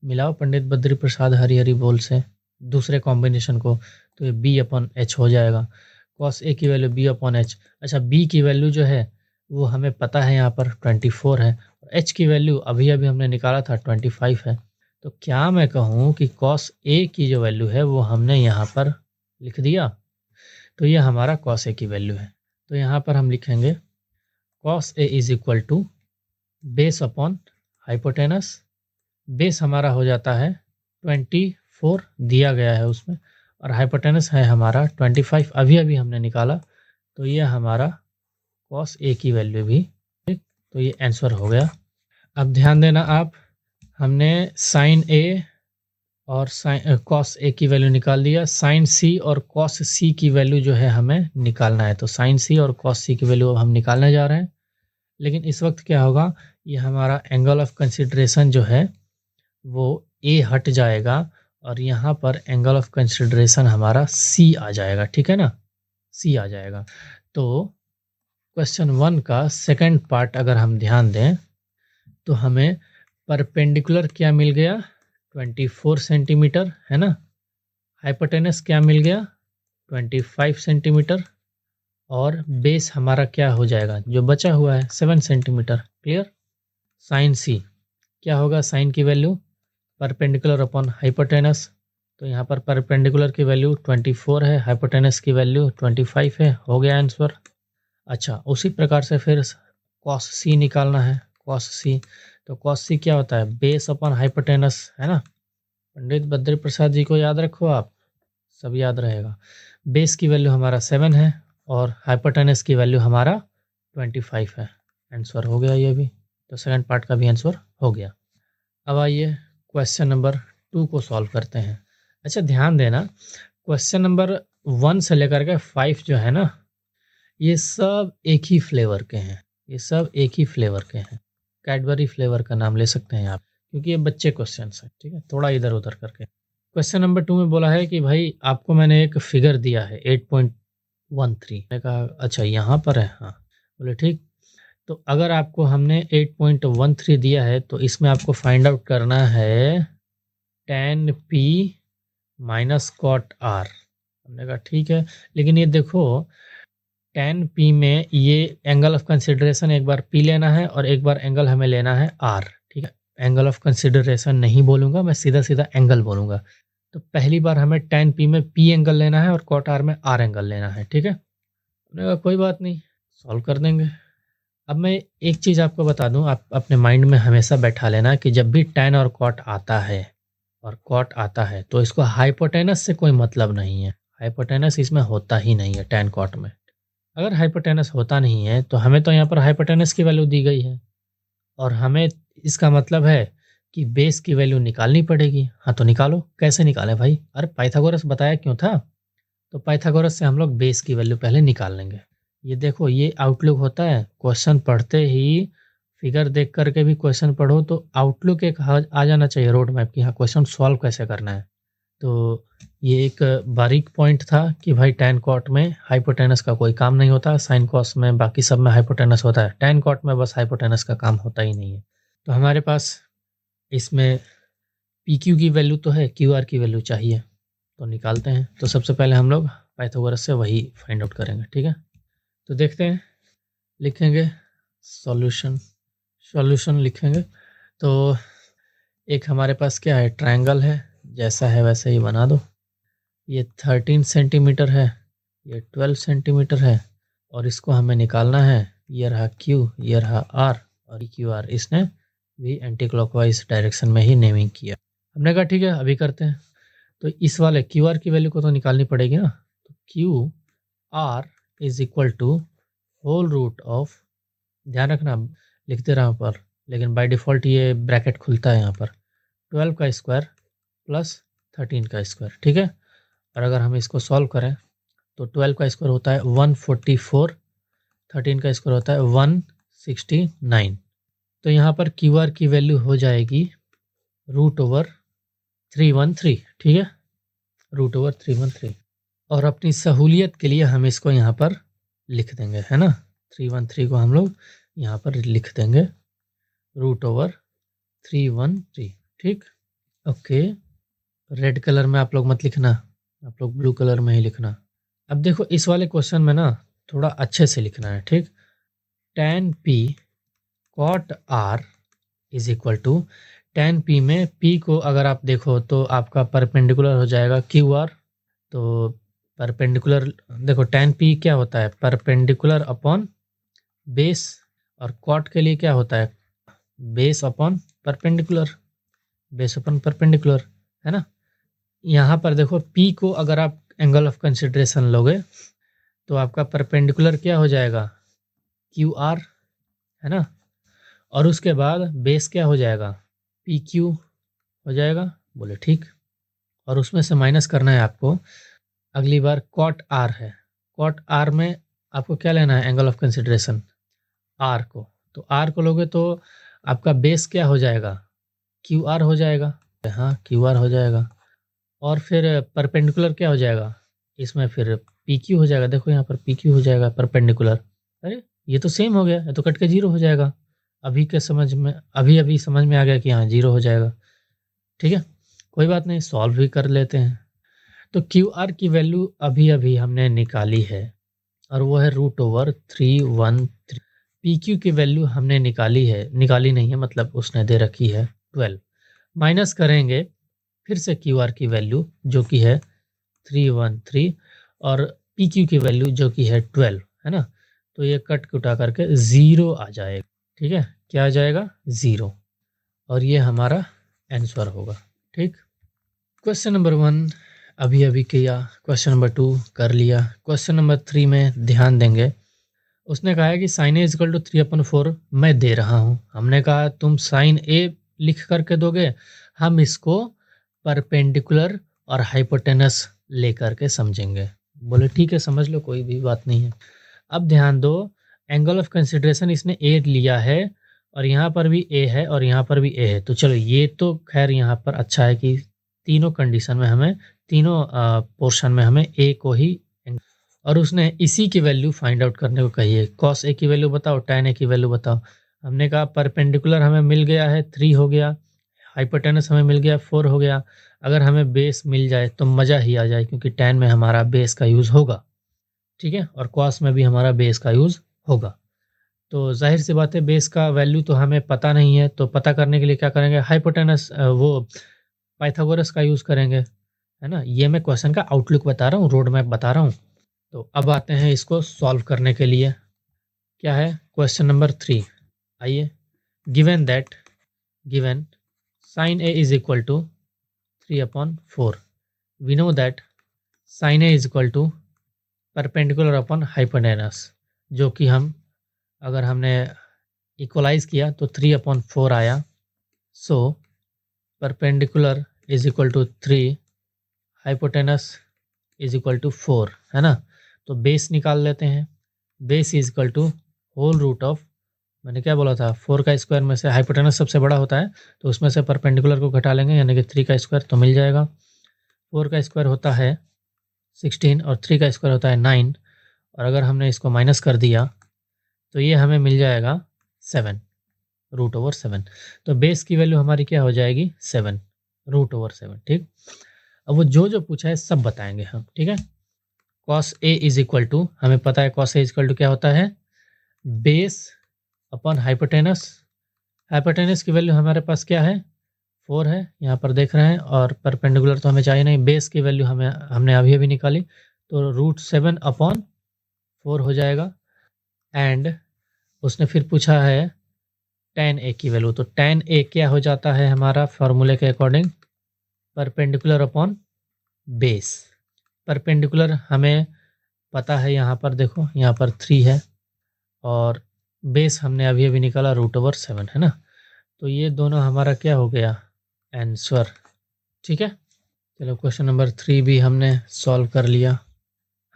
मिलाओ पंडित बद्री प्रसाद हरी हरी बोल से दूसरे कॉम्बिनेशन को, तो ये बी अपॉन एच हो जाएगा। कॉस ए की वैल्यू बी अपॉन एच। अच्छा, बी की वैल्यू जो है वो हमें पता है यहाँ पर 24 है, एच की वैल्यू अभी अभी हमने निकाला था 25 है। तो क्या मैं कहूँ कि कॉस ए की जो वैल्यू है वो हमने यहाँ पर लिख दिया, तो ये हमारा कॉस ए की वैल्यू है। तो यहाँ पर हम लिखेंगे cos A is equal to base upon hypotenuse. Base हमारा हो जाता है 24 दिया गया है उसमें, और हाइपोटेनस है हमारा 25 अभी अभी हमने निकाला तो ये हमारा कॉस ए की वैल्यू भी, ठीक, तो ये आंसर हो गया। अब ध्यान देना आप, हमने साइन ए और साइन कॉस ए की वैल्यू निकाल दिया, साइन सी और कॉस सी की वैल्यू जो है हमें निकालना है। तो साइन सी और कॉस सी की वैल्यू अब हम निकालने जा रहे हैं। लेकिन इस वक्त क्या होगा, ये हमारा एंगल ऑफ कंसिडरेशन जो है वो ए हट जाएगा और यहाँ पर एंगल ऑफ कंसिडरेशन हमारा सी आ जाएगा, ठीक है ना, सी आ जाएगा। तो क्वेश्चन 1 का सेकंड पार्ट अगर हम ध्यान दें तो हमें परपेंडिकुलर क्या मिल गया, 24 सेंटीमीटर, है ना। हाइपोटेनस क्या मिल गया, 25 सेंटीमीटर। और बेस हमारा क्या हो जाएगा, जो बचा हुआ है 7 सेंटीमीटर। क्लियर। साइन सी क्या होगा, साइन की वैल्यू परपेंडिकुलर अपॉन हाइपोटेनस। तो यहाँ पर परपेंडिकुलर की वैल्यू 24 है, हाइपोटेनस की वैल्यू 25 है। हो गया आंसर। अच्छा, उसी प्रकार से फिर कॉस सी निकालना है, कॉस सी। तो कॉस सी क्या होता है, बेस अपॉन हाइपोटेनस, है ना। पंडित बद्री प्रसाद जी को याद रखो, आप सब याद रहेगा। बेस की वैल्यू हमारा 7 है और हाइपोटेनस की वैल्यू हमारा 25 है। आंसर हो गया ये भी। तो सेकंड पार्ट का भी आंसर हो गया। अब आइए क्वेश्चन नंबर 2 को सॉल्व करते हैं। अच्छा, ध्यान देना, क्वेश्चन नंबर 1 से लेकर के 5 जो है ना, ये सब एक ही फ्लेवर के हैं, ये सब एक ही फ्लेवर के हैं। कैडबरी फ्लेवर का नाम ले सकते हैं आप, क्योंकि ये बच्चे क्वेश्चन है, ठीक है, थोड़ा इधर उधर करके। क्वेश्चन नंबर 2 में बोला है कि भाई आपको मैंने एक फिगर दिया है 8.13। मैंने कहा अच्छा यहाँ पर है, हाँ। बोले ठीक, तो अगर आपको हमने 8.13 दिया है तो इसमें आपको फाइंड आउट करना है tan p minus cot r। हमने कहा ठीक है, लेकिन ये देखो tan p में ये एंगल ऑफ कंसिडरेशन एक बार p लेना है और एक बार एंगल हमें लेना है r, ठीक है। एंगल ऑफ कंसिडरेशन नहीं बोलूँगा मैं, सीधा सीधा एंगल बोलूँगा। तो पहली बार हमें tan p में p एंगल लेना है और कॉट r में r एंगल लेना है, ठीक है। हमने कहा कोई बात नहीं, सॉल्व कर देंगे। अब मैं एक चीज़ आपको बता दूं, आप अपने माइंड में हमेशा बैठा लेना कि जब भी tan और कॉट आता है और कॉट आता है तो इसको हाइपोटेनस से कोई मतलब नहीं है। हाइपोटेनस इसमें होता ही नहीं है tan कॉट में। अगर हाइपोटेनस होता नहीं है तो हमें तो यहाँ पर हाइपोटेनस की वैल्यू दी गई है और हमें इसका मतलब है कि बेस की वैल्यू निकालनी पड़ेगी। हाँ तो निकालो, कैसे निकालें भाई, अरे पाइथागोरस बताया क्यों था, तो पाइथागोरस से हम लोग बेस की वैल्यू पहले निकाल लेंगे। ये देखो, ये आउटलुक होता है, क्वेश्चन पढ़ते ही फिगर देख करके भी क्वेश्चन पढ़ो तो आउटलुक एक आ जाना चाहिए रोड मैप की, हाँ क्वेश्चन सॉल्व कैसे करना है। तो ये एक बारीक पॉइंट था कि भाई tan कॉट में हाइपोटेनस का कोई काम नहीं होता, साइन कॉस में बाकी सब में हाइपोटेनस होता है, tan कॉट में बस हाइपोटेनस का काम होता ही नहीं है। तो हमारे पास इसमें पी क्यू की वैल्यू तो है, क्यू आर की वैल्यू चाहिए, तो निकालते हैं। तो सबसे पहले हम लोग पाइथागोरस से वही फाइंड आउट करेंगे, ठीक है। तो देखते हैं, लिखेंगे सॉल्यूशन लिखेंगे। तो एक हमारे पास क्या है, ट्रायंगल है, जैसा है वैसे ही बना दो। ये 13 सेंटीमीटर है, ये 12 सेंटीमीटर है और इसको हमें निकालना है। ये रहा Q, ये रहा R और क्यू आर। इसने भी एंटी क्लॉकवाइज डायरेक्शन में ही नेमिंग किया। हमने कहा ठीक है अभी करते हैं। तो इस वाले क्यू आर की वैल्यू को तो निकालनी पड़ेगी ना। तो Q R is equal to whole root of, ध्यान रखना लिखते रहा पर, लेकिन बाय डिफ़ॉल्ट ये ब्रैकेट खुलता है यहाँ पर, 12 का स्क्वायर प्लस 13 का स्क्वायर, ठीक है। और अगर हम इसको सॉल्व करें तो 12 का स्क्वायर होता है 144, 13 का स्क्वायर होता है 169। तो यहाँ पर क्यू आर की वैल्यू हो जाएगी √313, ठीक है, √313। और अपनी सहूलियत के लिए हम इसको यहाँ पर लिख देंगे, है ना। 313 को हम लोग यहाँ पर लिख देंगे √313, ठीक। ओके, रेड कलर में आप लोग मत लिखना, आप लोग ब्लू कलर में ही लिखना। अब देखो इस वाले क्वेश्चन में ना थोड़ा अच्छे से लिखना है, ठीक। tan p cot r is equal to, tan p में p को अगर आप देखो तो आपका परपेंडिकुलर हो जाएगा क्यू आर। तो परपेंडिकुलर देखो, tan p क्या होता है, परपेंडिकुलर अपॉन बेस, और कॉट के लिए क्या होता है, base upon perpendicular, base upon perpendicular, है ना। यहाँ पर देखो p को अगर आप एंगल ऑफ कंसिडरेशन लोगे तो आपका परपेंडिकुलर क्या हो जाएगा, क्यू आर, है ना। और उसके बाद बेस क्या हो जाएगा, पी क्यू हो जाएगा। बोले ठीक। और उसमें से माइनस करना है आपको। अगली बार कॉट आर है, कॉट आर में आपको क्या लेना है, एंगल ऑफ कंसिडरेशन आर को। तो आर को लोगे तो आपका बेस क्या हो जाएगा, क्यू आर हो जाएगा। हाँ, क्यू आर हो जाएगा। और फिर परपेंडिकुलर क्या हो जाएगा, इसमें फिर पी क्यू हो जाएगा। देखो यहाँ पर पी क्यू हो जाएगा परपेंडिकुलर। अरे ये तो सेम हो गया, ये तो कट के जीरो हो जाएगा। अभी के समझ में, अभी समझ में आ गया कि हाँ जीरो हो जाएगा। ठीक है, कोई बात नहीं, सॉल्व भी कर लेते हैं। तो क्यू आर की वैल्यू अभी अभी हमने निकाली है और वो है √313। पी क्यू की वैल्यू हमने निकाली नहीं है, मतलब उसने दे रखी है 12। माइनस करेंगे फिर से क्यू आर की वैल्यू जो कि है 313 और पी क्यू की वैल्यू जो कि है 12, है ना। तो ये कट कुटा करके ज़ीरो आ जाएगा। ठीक है, क्या आ जाएगा, ज़ीरो। और ये हमारा आंसर होगा। ठीक, क्वेश्चन नंबर 1 अभी किया, क्वेश्चन नंबर 2 कर लिया। क्वेश्चन नंबर 3 में ध्यान देंगे। उसने कहा है कि साइन ए इजकल टू 3/4 मैं दे रहा हूँ। हमने कहा तुम साइन ए लिख करके दोगे, हम इसको परपेंडिकुलर और हाइपोटेनस लेकर के समझेंगे। बोले ठीक है, समझ लो, कोई भी बात नहीं है। अब ध्यान दो, एंगल ऑफ कंसिडरेशन इसने ए लिया है और यहाँ पर भी ए है और यहाँ पर भी ए है। तो चलो, ये तो खैर यहाँ पर अच्छा है कि तीनों कंडीशन में हमें, तीनों पोर्शन में हमें ए को ही, और उसने इसी की वैल्यू फाइंड आउट करने को कही है। कॉस ए की वैल्यू बताओ, tan ए की वैल्यू बताओ। हमने कहा परपेंडिकुलर हमें मिल गया है 3 हो गया, हाइपोटेनस हमें मिल गया 4 हो गया। अगर हमें बेस मिल जाए तो मज़ा ही आ जाए, क्योंकि tan में हमारा बेस का यूज़ होगा। ठीक है, और कॉस में भी हमारा बेस का यूज़ होगा। तो जाहिर सी बात है, बेस का वैल्यू तो हमें पता नहीं है, तो पता करने के लिए क्या करेंगे, हाइपोटेनस वो पाइथागोरस का यूज़ करेंगे, है ना। ये मैं क्वेश्चन का आउटलुक बता रहा हूँ, रोड मैप बता रहा हूँ। तो अब आते हैं इसको सॉल्व करने के लिए। क्या है क्वेश्चन नंबर 3, आइए। Given sine A is equal to 3/4, we know that sine A is equal to perpendicular upon hypotenuse, जो कि हम अगर हमने इक्वलाइज किया तो 3/4 आया। So perpendicular is equal to 3, hypotenuse is equal to 4, है ना। तो बेस निकाल लेते हैं। Base is equal to whole root of, मैंने क्या बोला था, 4 का स्क्वायर में से हाइपोटेनस सबसे बड़ा होता है, तो उसमें से परपेंडिकुलर को घटा लेंगे, यानी कि 3 का स्क्वायर, तो मिल जाएगा। 4 का स्क्वायर होता है 16 और 3 का स्क्वायर होता है 9, और अगर हमने इसको माइनस कर दिया तो ये हमें मिल जाएगा 7, √7। तो बेस की वैल्यू हमारी क्या हो जाएगी, 7, √7। ठीक, अब वो जो पूछा है सब बताएंगे हम। ठीक है, cos A is equal to, हमें पता है cos A is equal to क्या होता है, बेस अपॉन हाइपोटेनस। हाइपोटेनस की वैल्यू हमारे पास क्या है, 4 है, यहाँ पर देख रहे हैं, और परपेंडिकुलर तो हमें चाहिए नहीं। बेस की वैल्यू हमने अभी निकाली, तो √7/4 हो जाएगा। एंड उसने फिर पूछा है tan ए की वैल्यू, तो tan ए क्या हो जाता है हमारा फॉर्मूले के according, perpendicular upon base. Perpendicular हमें पता है, यहाँ पर देखो, यहाँ पर 3 है, और बेस हमने अभी निकाला √7, है ना। तो ये दोनों हमारा क्या हो गया, आंसर। ठीक है, चलो क्वेश्चन नंबर 3 भी हमने सॉल्व कर लिया।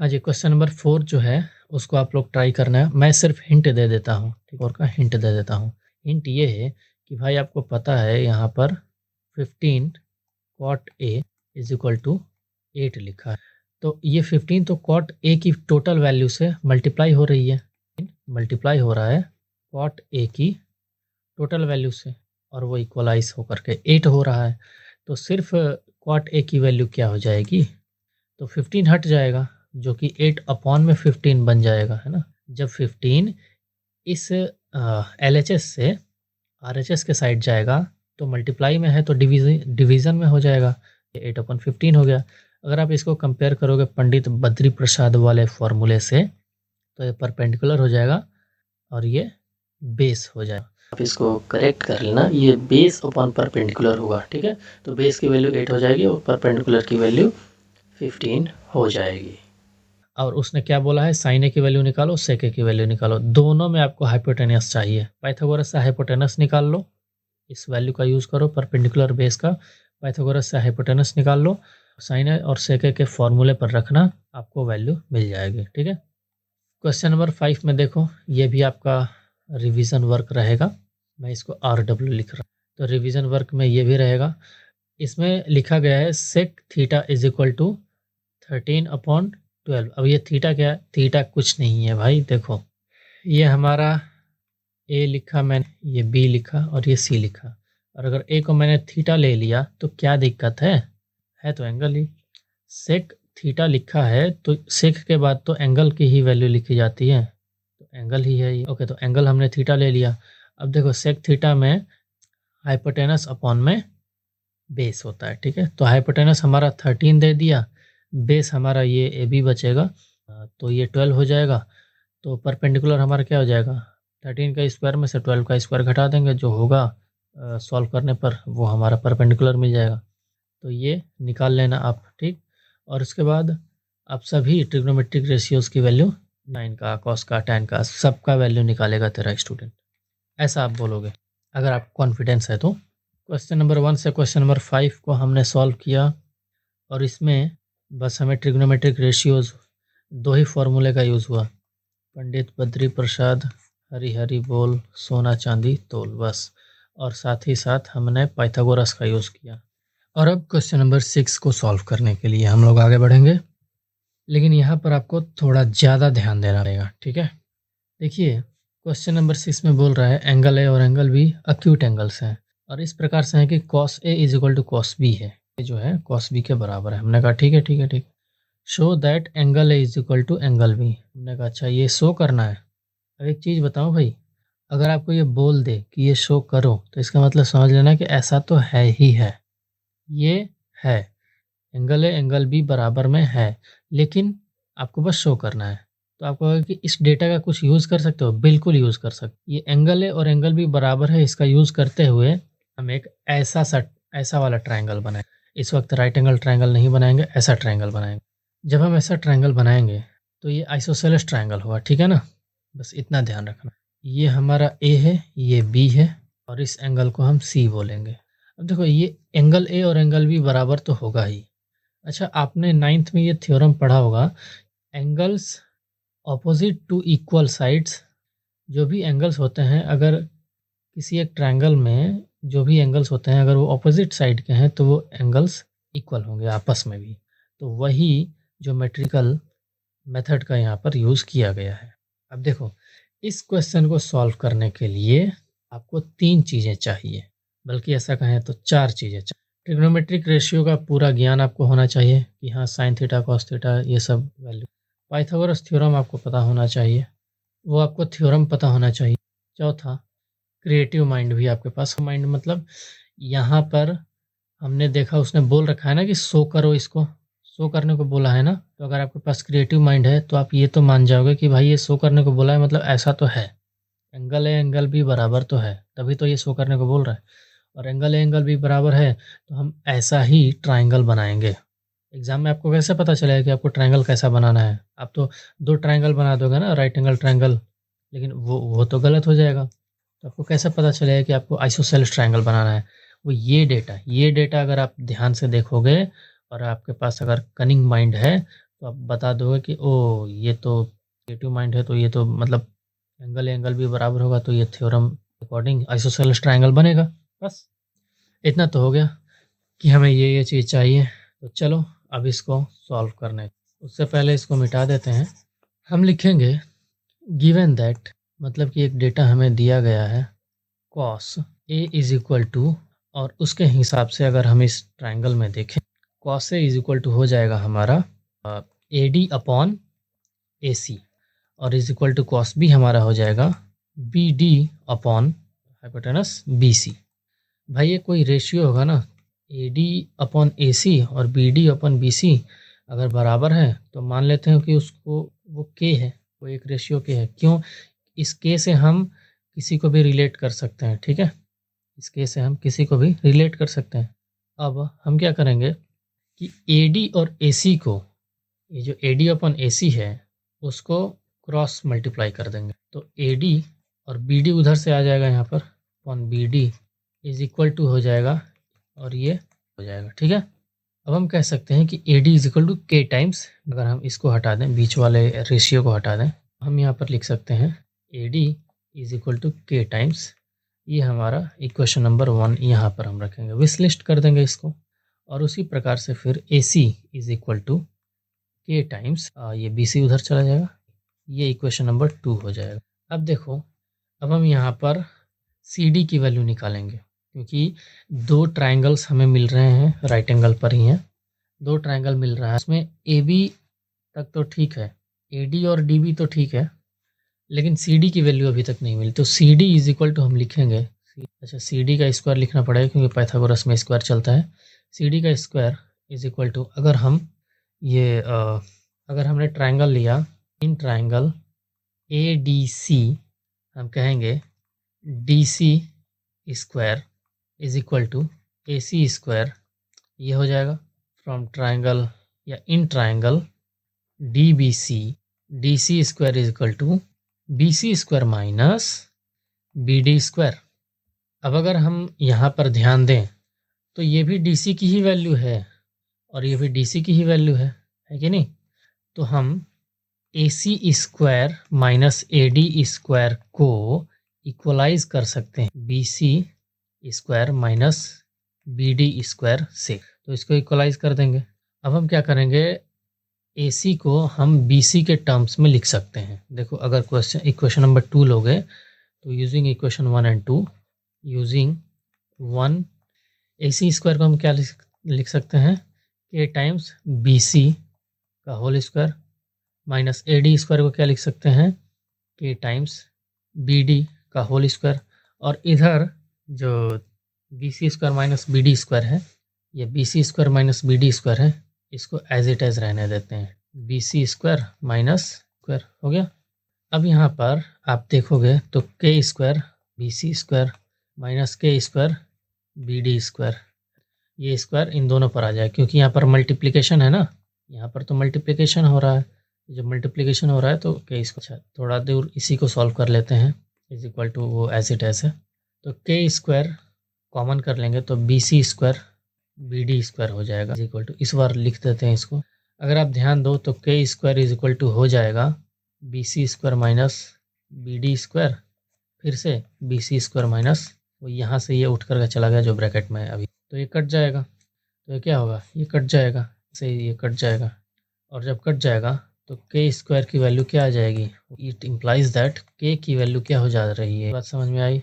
हाँ जी, क्वेश्चन नंबर 4 जो है उसको आप लोग ट्राई करना है। मैं सिर्फ हिंट दे देता हूँ, ठीक, और का हिंट दे देता हूँ। हिंट ये है कि भाई आपको पता है यहाँ पर 15 cot A is equal to 8 लिखा है, तो ये 15 तो cot A की टोटल वैल्यू से मल्टीप्लाई हो रही है, मल्टीप्लाई हो रहा है cot A की टोटल वैल्यू से, और वो इक्वलाइज होकर के 8 हो रहा है। तो सिर्फ cot A की वैल्यू क्या हो जाएगी, तो 15 हट जाएगा, जो कि 8/15 बन जाएगा, है ना। जब 15 इस LHS से RHS के साइड जाएगा तो मल्टीप्लाई में है, तो डिवीज़न में हो जाएगा, 8/15 हो गया। अगर आप इसको कंपेयर करोगे पंडित बद्री प्रसाद वाले फॉर्मूले से, तो ये परपेंडिकुलर हो जाएगा और ये बेस हो जाएगा। आप इसको करेक्ट कर लेना, ये बेस अपॉन परपेंडिकुलर होगा। ठीक है, तो बेस की वैल्यू 8 हो जाएगी और परपेंडिकुलर की वैल्यू 15 हो जाएगी। और उसने क्या बोला है, साइन ए की वैल्यू निकालो, सेक ए की वैल्यू निकालो। दोनों में आपको हाइपोटेनस चाहिए। पाइथागोरस से हाइपोटेनस निकाल लो, इस वैल्यू का यूज़ करो परपेंडिकुलर बेस का। पाइथागोरस से हाइपोटेनस निकाल लो, साइन ए और सेक ए के फॉर्मूले पर रखना, आपको वैल्यू मिल जाएगी। ठीक है। क्वेश्चन नंबर 5 में देखो, ये भी आपका रिवीजन वर्क रहेगा। मैं इसको RW लिख रहा हूँ, तो रिवीजन वर्क में ये भी रहेगा। इसमें लिखा गया है sec theta is equal to 13/12। अब ये थीटा क्या है? थीटा कुछ नहीं है भाई। देखो ये हमारा ए लिखा मैंने, ये बी लिखा और ये सी लिखा, और अगर ए को मैंने थीटा ले लिया तो क्या दिक्कत है तो एंगल ही। सेक थीटा लिखा है तो सेक के बाद तो एंगल की ही वैल्यू लिखी जाती है, तो एंगल ही है ये। ओके, तो एंगल हमने थीटा ले लिया। अब देखो सेक थीटा में हाइपोटेनस अपॉन में बेस होता है। ठीक है, तो हाइपोटेनस हमारा 13 दे दिया, बेस हमारा ये ए बी बचेगा, तो ये 12 हो जाएगा। तो परपेंडिकुलर हमारा क्या हो जाएगा, 13 का स्क्वायर में से 12 का स्क्वायर घटा देंगे, जो होगा सॉल्व करने पर वो हमारा परपेंडिकुलर मिल जाएगा। तो ये निकाल लेना आप। ठीक, और उसके बाद आप सभी ट्रिग्नोमेट्रिक रेशियोज़ की वैल्यू, साइन का, कॉस का, टैन का, सबका वैल्यू निकालेगा तेरा स्टूडेंट। ऐसा आप बोलोगे अगर आपको कॉन्फिडेंस है तो। क्वेश्चन नंबर 1 से क्वेश्चन नंबर 5 को हमने सॉल्व किया, और इसमें बस हमें ट्रिग्नोमेट्रिक रेशियोज़ 2 ही फॉर्मूले का यूज़ हुआ, पंडित बद्री प्रसाद हरी हरी बोल सोना चांदी तोल, बस। और साथ ही साथ हमने पाइथागोरस का यूज़ किया। और अब क्वेश्चन नंबर 6 को सॉल्व करने के लिए हम लोग आगे बढ़ेंगे, लेकिन यहाँ पर आपको थोड़ा ज़्यादा ध्यान देना रहेगा। ठीक है, देखिए क्वेश्चन नंबर 6 में बोल रहा है एंगल ए और एंगल बी अक्यूट एंगल्स हैं, और इस प्रकार से है कि cos A is equal to cos B है, ये जो है कॉस बी के बराबर है। हमने कहा ठीक है ठीक है ठीक, show that angle A is equal to angle B. हमने कहा अच्छा ये शो करना है। अब एक चीज़ बताऊँ भाई, अगर आपको ये बोल दे कि ये शो करो, तो इसका मतलब समझ लेना कि ऐसा तो है ही है, ये है, एंगल ए एंगल बी बराबर में है, लेकिन आपको बस शो करना है। तो आपको कहेगा कि इस डेटा का कुछ यूज़ कर सकते हो, बिल्कुल यूज़ कर सकते। ये एंगल ए और एंगल बी बराबर है, इसका यूज़ करते हुए हम एक ऐसा वाला ट्रायंगल बनाएं। इस वक्त राइट एंगल ट्रायंगल नहीं बनाएंगे, ऐसा ट्रायंगल बनाएंगे। जब हम ऐसा ट्रायंगल बनाएंगे तो ये आइसोसेलेस ट्रायंगल होगा। ठीक है ना, बस इतना ध्यान रखना। ये हमारा ए है, ये बी है, और इस एंगल को हम सी बोलेंगे। अब देखो ये एंगल ए और एंगल बी बराबर तो होगा ही। अच्छा, आपने 9th में ये थ्योरम पढ़ा होगा, angles opposite to equal sides. जो भी एंगल्स होते हैं, अगर किसी एक ट्रायंगल में जो भी एंगल्स होते हैं, अगर वो ऑपोजिट साइड के हैं तो वो एंगल्स इक्वल होंगे आपस में भी। तो वही ज्योमेट्रिकल मेथड का यहाँ पर यूज़ किया गया है। अब देखो इस क्वेश्चन को सॉल्व करने के लिए आपको 3 चीज़ें चाहिए, बल्कि ऐसा कहें तो 4 चीज़ें चाहिए। ट्रिग्नोमेट्रिक रेशियो का पूरा ज्ञान आपको होना चाहिए कि हाँ साइन थीटा कॉस थीटा ये सब वैल्यू। पाइथागोरस थ्योरम आपको पता होना चाहिए, वो आपको थ्योरम पता होना चाहिए। चौथा, क्रिएटिव माइंड भी आपके पास। माइंड मतलब यहाँ पर हमने देखा उसने बोल रखा है ना कि शो करो, इसको शो करने को बोला है ना, तो अगर आपके पास क्रिएटिव माइंड है तो आप ये तो मान जाओगे कि भाई ये शो करने को बोला है, मतलब ऐसा तो है, एंगल ए एंगल बी बराबर तो है, तभी तो ये शो करने को बोल रहा है। और एंगल ए एंगल बी बराबर है तो हम ऐसा ही ट्रायंगल बनाएंगे। एग्जाम में आपको कैसे पता चलेगा कि आपको ट्रायंगल कैसा बनाना है? आप तो 2 ट्रायंगल बना दोगे ना, राइट एंगल ट्रायंगल, लेकिन वो तो गलत हो जाएगा। तो आपको कैसे पता चलेगा कि आपको आइसोसेलेस ट्रायंगल बनाना है? वो ये डेटा अगर आप ध्यान से देखोगे और आपके पास अगर कनिंग माइंड है तो आप बता दोगे कि ओ ये तो क्रिएटिव माइंड है, तो ये तो मतलब एंगल एंगल भी बराबर होगा, तो ये थ्योरम अकॉर्डिंग आइसोसेलेस ट्रायंगल बनेगा। बस इतना तो हो गया कि हमें ये चीज़ चाहिए। तो चलो अब इसको सॉल्व करने, उससे पहले इसको मिटा देते हैं। हम लिखेंगे गिवन दैट, मतलब कि एक डेटा हमें दिया गया है cos A is equal to, और उसके हिसाब से अगर हम इस ट्रायंगल में देखें, cos A is equal to हो जाएगा हमारा A D upon A C, और is equal to cos B हमारा हो जाएगा B D upon hypotenuse B C. भाई ये कोई रेशियो होगा ना, ए डी अपॉन ए सी और B D upon B C अगर बराबर है तो मान लेते हैं कि उसको वो के है, वो एक रेशियो के है। क्यों? इस के से हम किसी को भी रिलेट कर सकते हैं। ठीक है, इस के से हम किसी को भी रिलेट कर सकते हैं। अब हम क्या करेंगे कि ए डी और ए सी को ये जो AD अपन AC है उसको क्रॉस मल्टीप्लाई कर देंगे, तो AD और BD उधर से आ जाएगा यहाँ पर, upon BD is equal to हो जाएगा और ये हो जाएगा। ठीक है, अब हम कह सकते हैं कि AD is equal to K times, अगर हम इसको हटा दें, बीच वाले रेशियो को हटा दें, हम यहाँ पर लिख सकते हैं AD is equal to K times, ये हमारा इक्वेशन नंबर 1 यहाँ पर हम रखेंगे, विश लिस्ट कर देंगे इसको। और उसी प्रकार से फिर AC is equal to K times, ये BC उधर चला जाएगा, ये इक्वेशन नंबर 2 हो जाएगा। अब देखो, अब हम यहाँ पर CD की वैल्यू निकालेंगे, क्योंकि दो ट्राइंगल्स हमें मिल रहे हैं, राइट एंगल पर ही हैं, दो ट्राइंगल मिल रहा है, उसमें AB तक तो ठीक है, AD और DB तो ठीक है, लेकिन CD की वैल्यू अभी तक नहीं मिली, तो CD इज इक्वल टू हम लिखेंगे, अच्छा CD का स्क्वायर लिखना पड़ेगा क्योंकि पाइथागोरस में स्क्वायर चलता है। CD का स्क्वायर इज इक्वल टू, अगर हम ये अगर हमने ट्राइंगल लिया, इन ट्राइंगल ADC, हम कहेंगे DC square is equal to AC square, ये हो जाएगा फ्रॉम ट्राइंगल या in triangle DBC, DC square is equal to BC square minus BD square. अब अगर हम यहाँ पर ध्यान दें तो ये भी DC की ही वैल्यू है और ये भी DC की ही वैल्यू है कि नहीं, तो हम AC square minus AD square को इक्वलाइज कर सकते हैं BC square minus BD square से, तो इसको इक्वलाइज कर देंगे। अब हम क्या करेंगे, AC को हम BC के टर्म्स में लिख सकते हैं। देखो, अगर इक्वेशन नंबर 2 लोगे तो using equation 1 and 2, using 1 AC square को हम क्या लिख सकते हैं, K टाइम्स BC का whole square minus AD square को क्या लिख सकते हैं, K टाइम्स BD का होल स्क्वायर, और इधर जो BC square minus BD square है, ये BC square minus BD square है, इसको एज इट एज रहने देते हैं, BC स्क्वायर माइनस स्क्वायर हो गया। अब यहाँ पर आप देखोगे तो K square BC square minus K square BD square, ये स्क्वायर इन दोनों पर आ जाए, क्योंकि यहाँ पर मल्टीप्लिकेशन है ना, यहाँ पर तो मल्टीप्लिकेशन हो रहा है, जब मल्टीप्लिकेशन हो रहा है तो K स्क्वायर, थोड़ा दूर इसी को सॉल्व कर लेते हैं, इज इक्वल टू वो एज इट एज है, तो K स्क्वायर कॉमन कर लेंगे तो BC स्क्वायर BD स्क्वायर हो जाएगा, इज इक्वल टू, इस बार लिख देते हैं इसको। अगर आप ध्यान दो तो K square is equal to हो जाएगा BC square minus BD square, फिर से BC स्क्वायर माइनस, वो यहाँ से ये उठ कर चला गया जो ब्रैकेट में है अभी, तो ये कट जाएगा, तो ये क्या होगा, ये कट जाएगा, से ये कट जाएगा, और जब कट जाएगा तो K स्क्वायर की वैल्यू क्या आ जाएगी, इट इम्प्लाइज दैट K की वैल्यू क्या हो जा रही है, बात समझ में आई।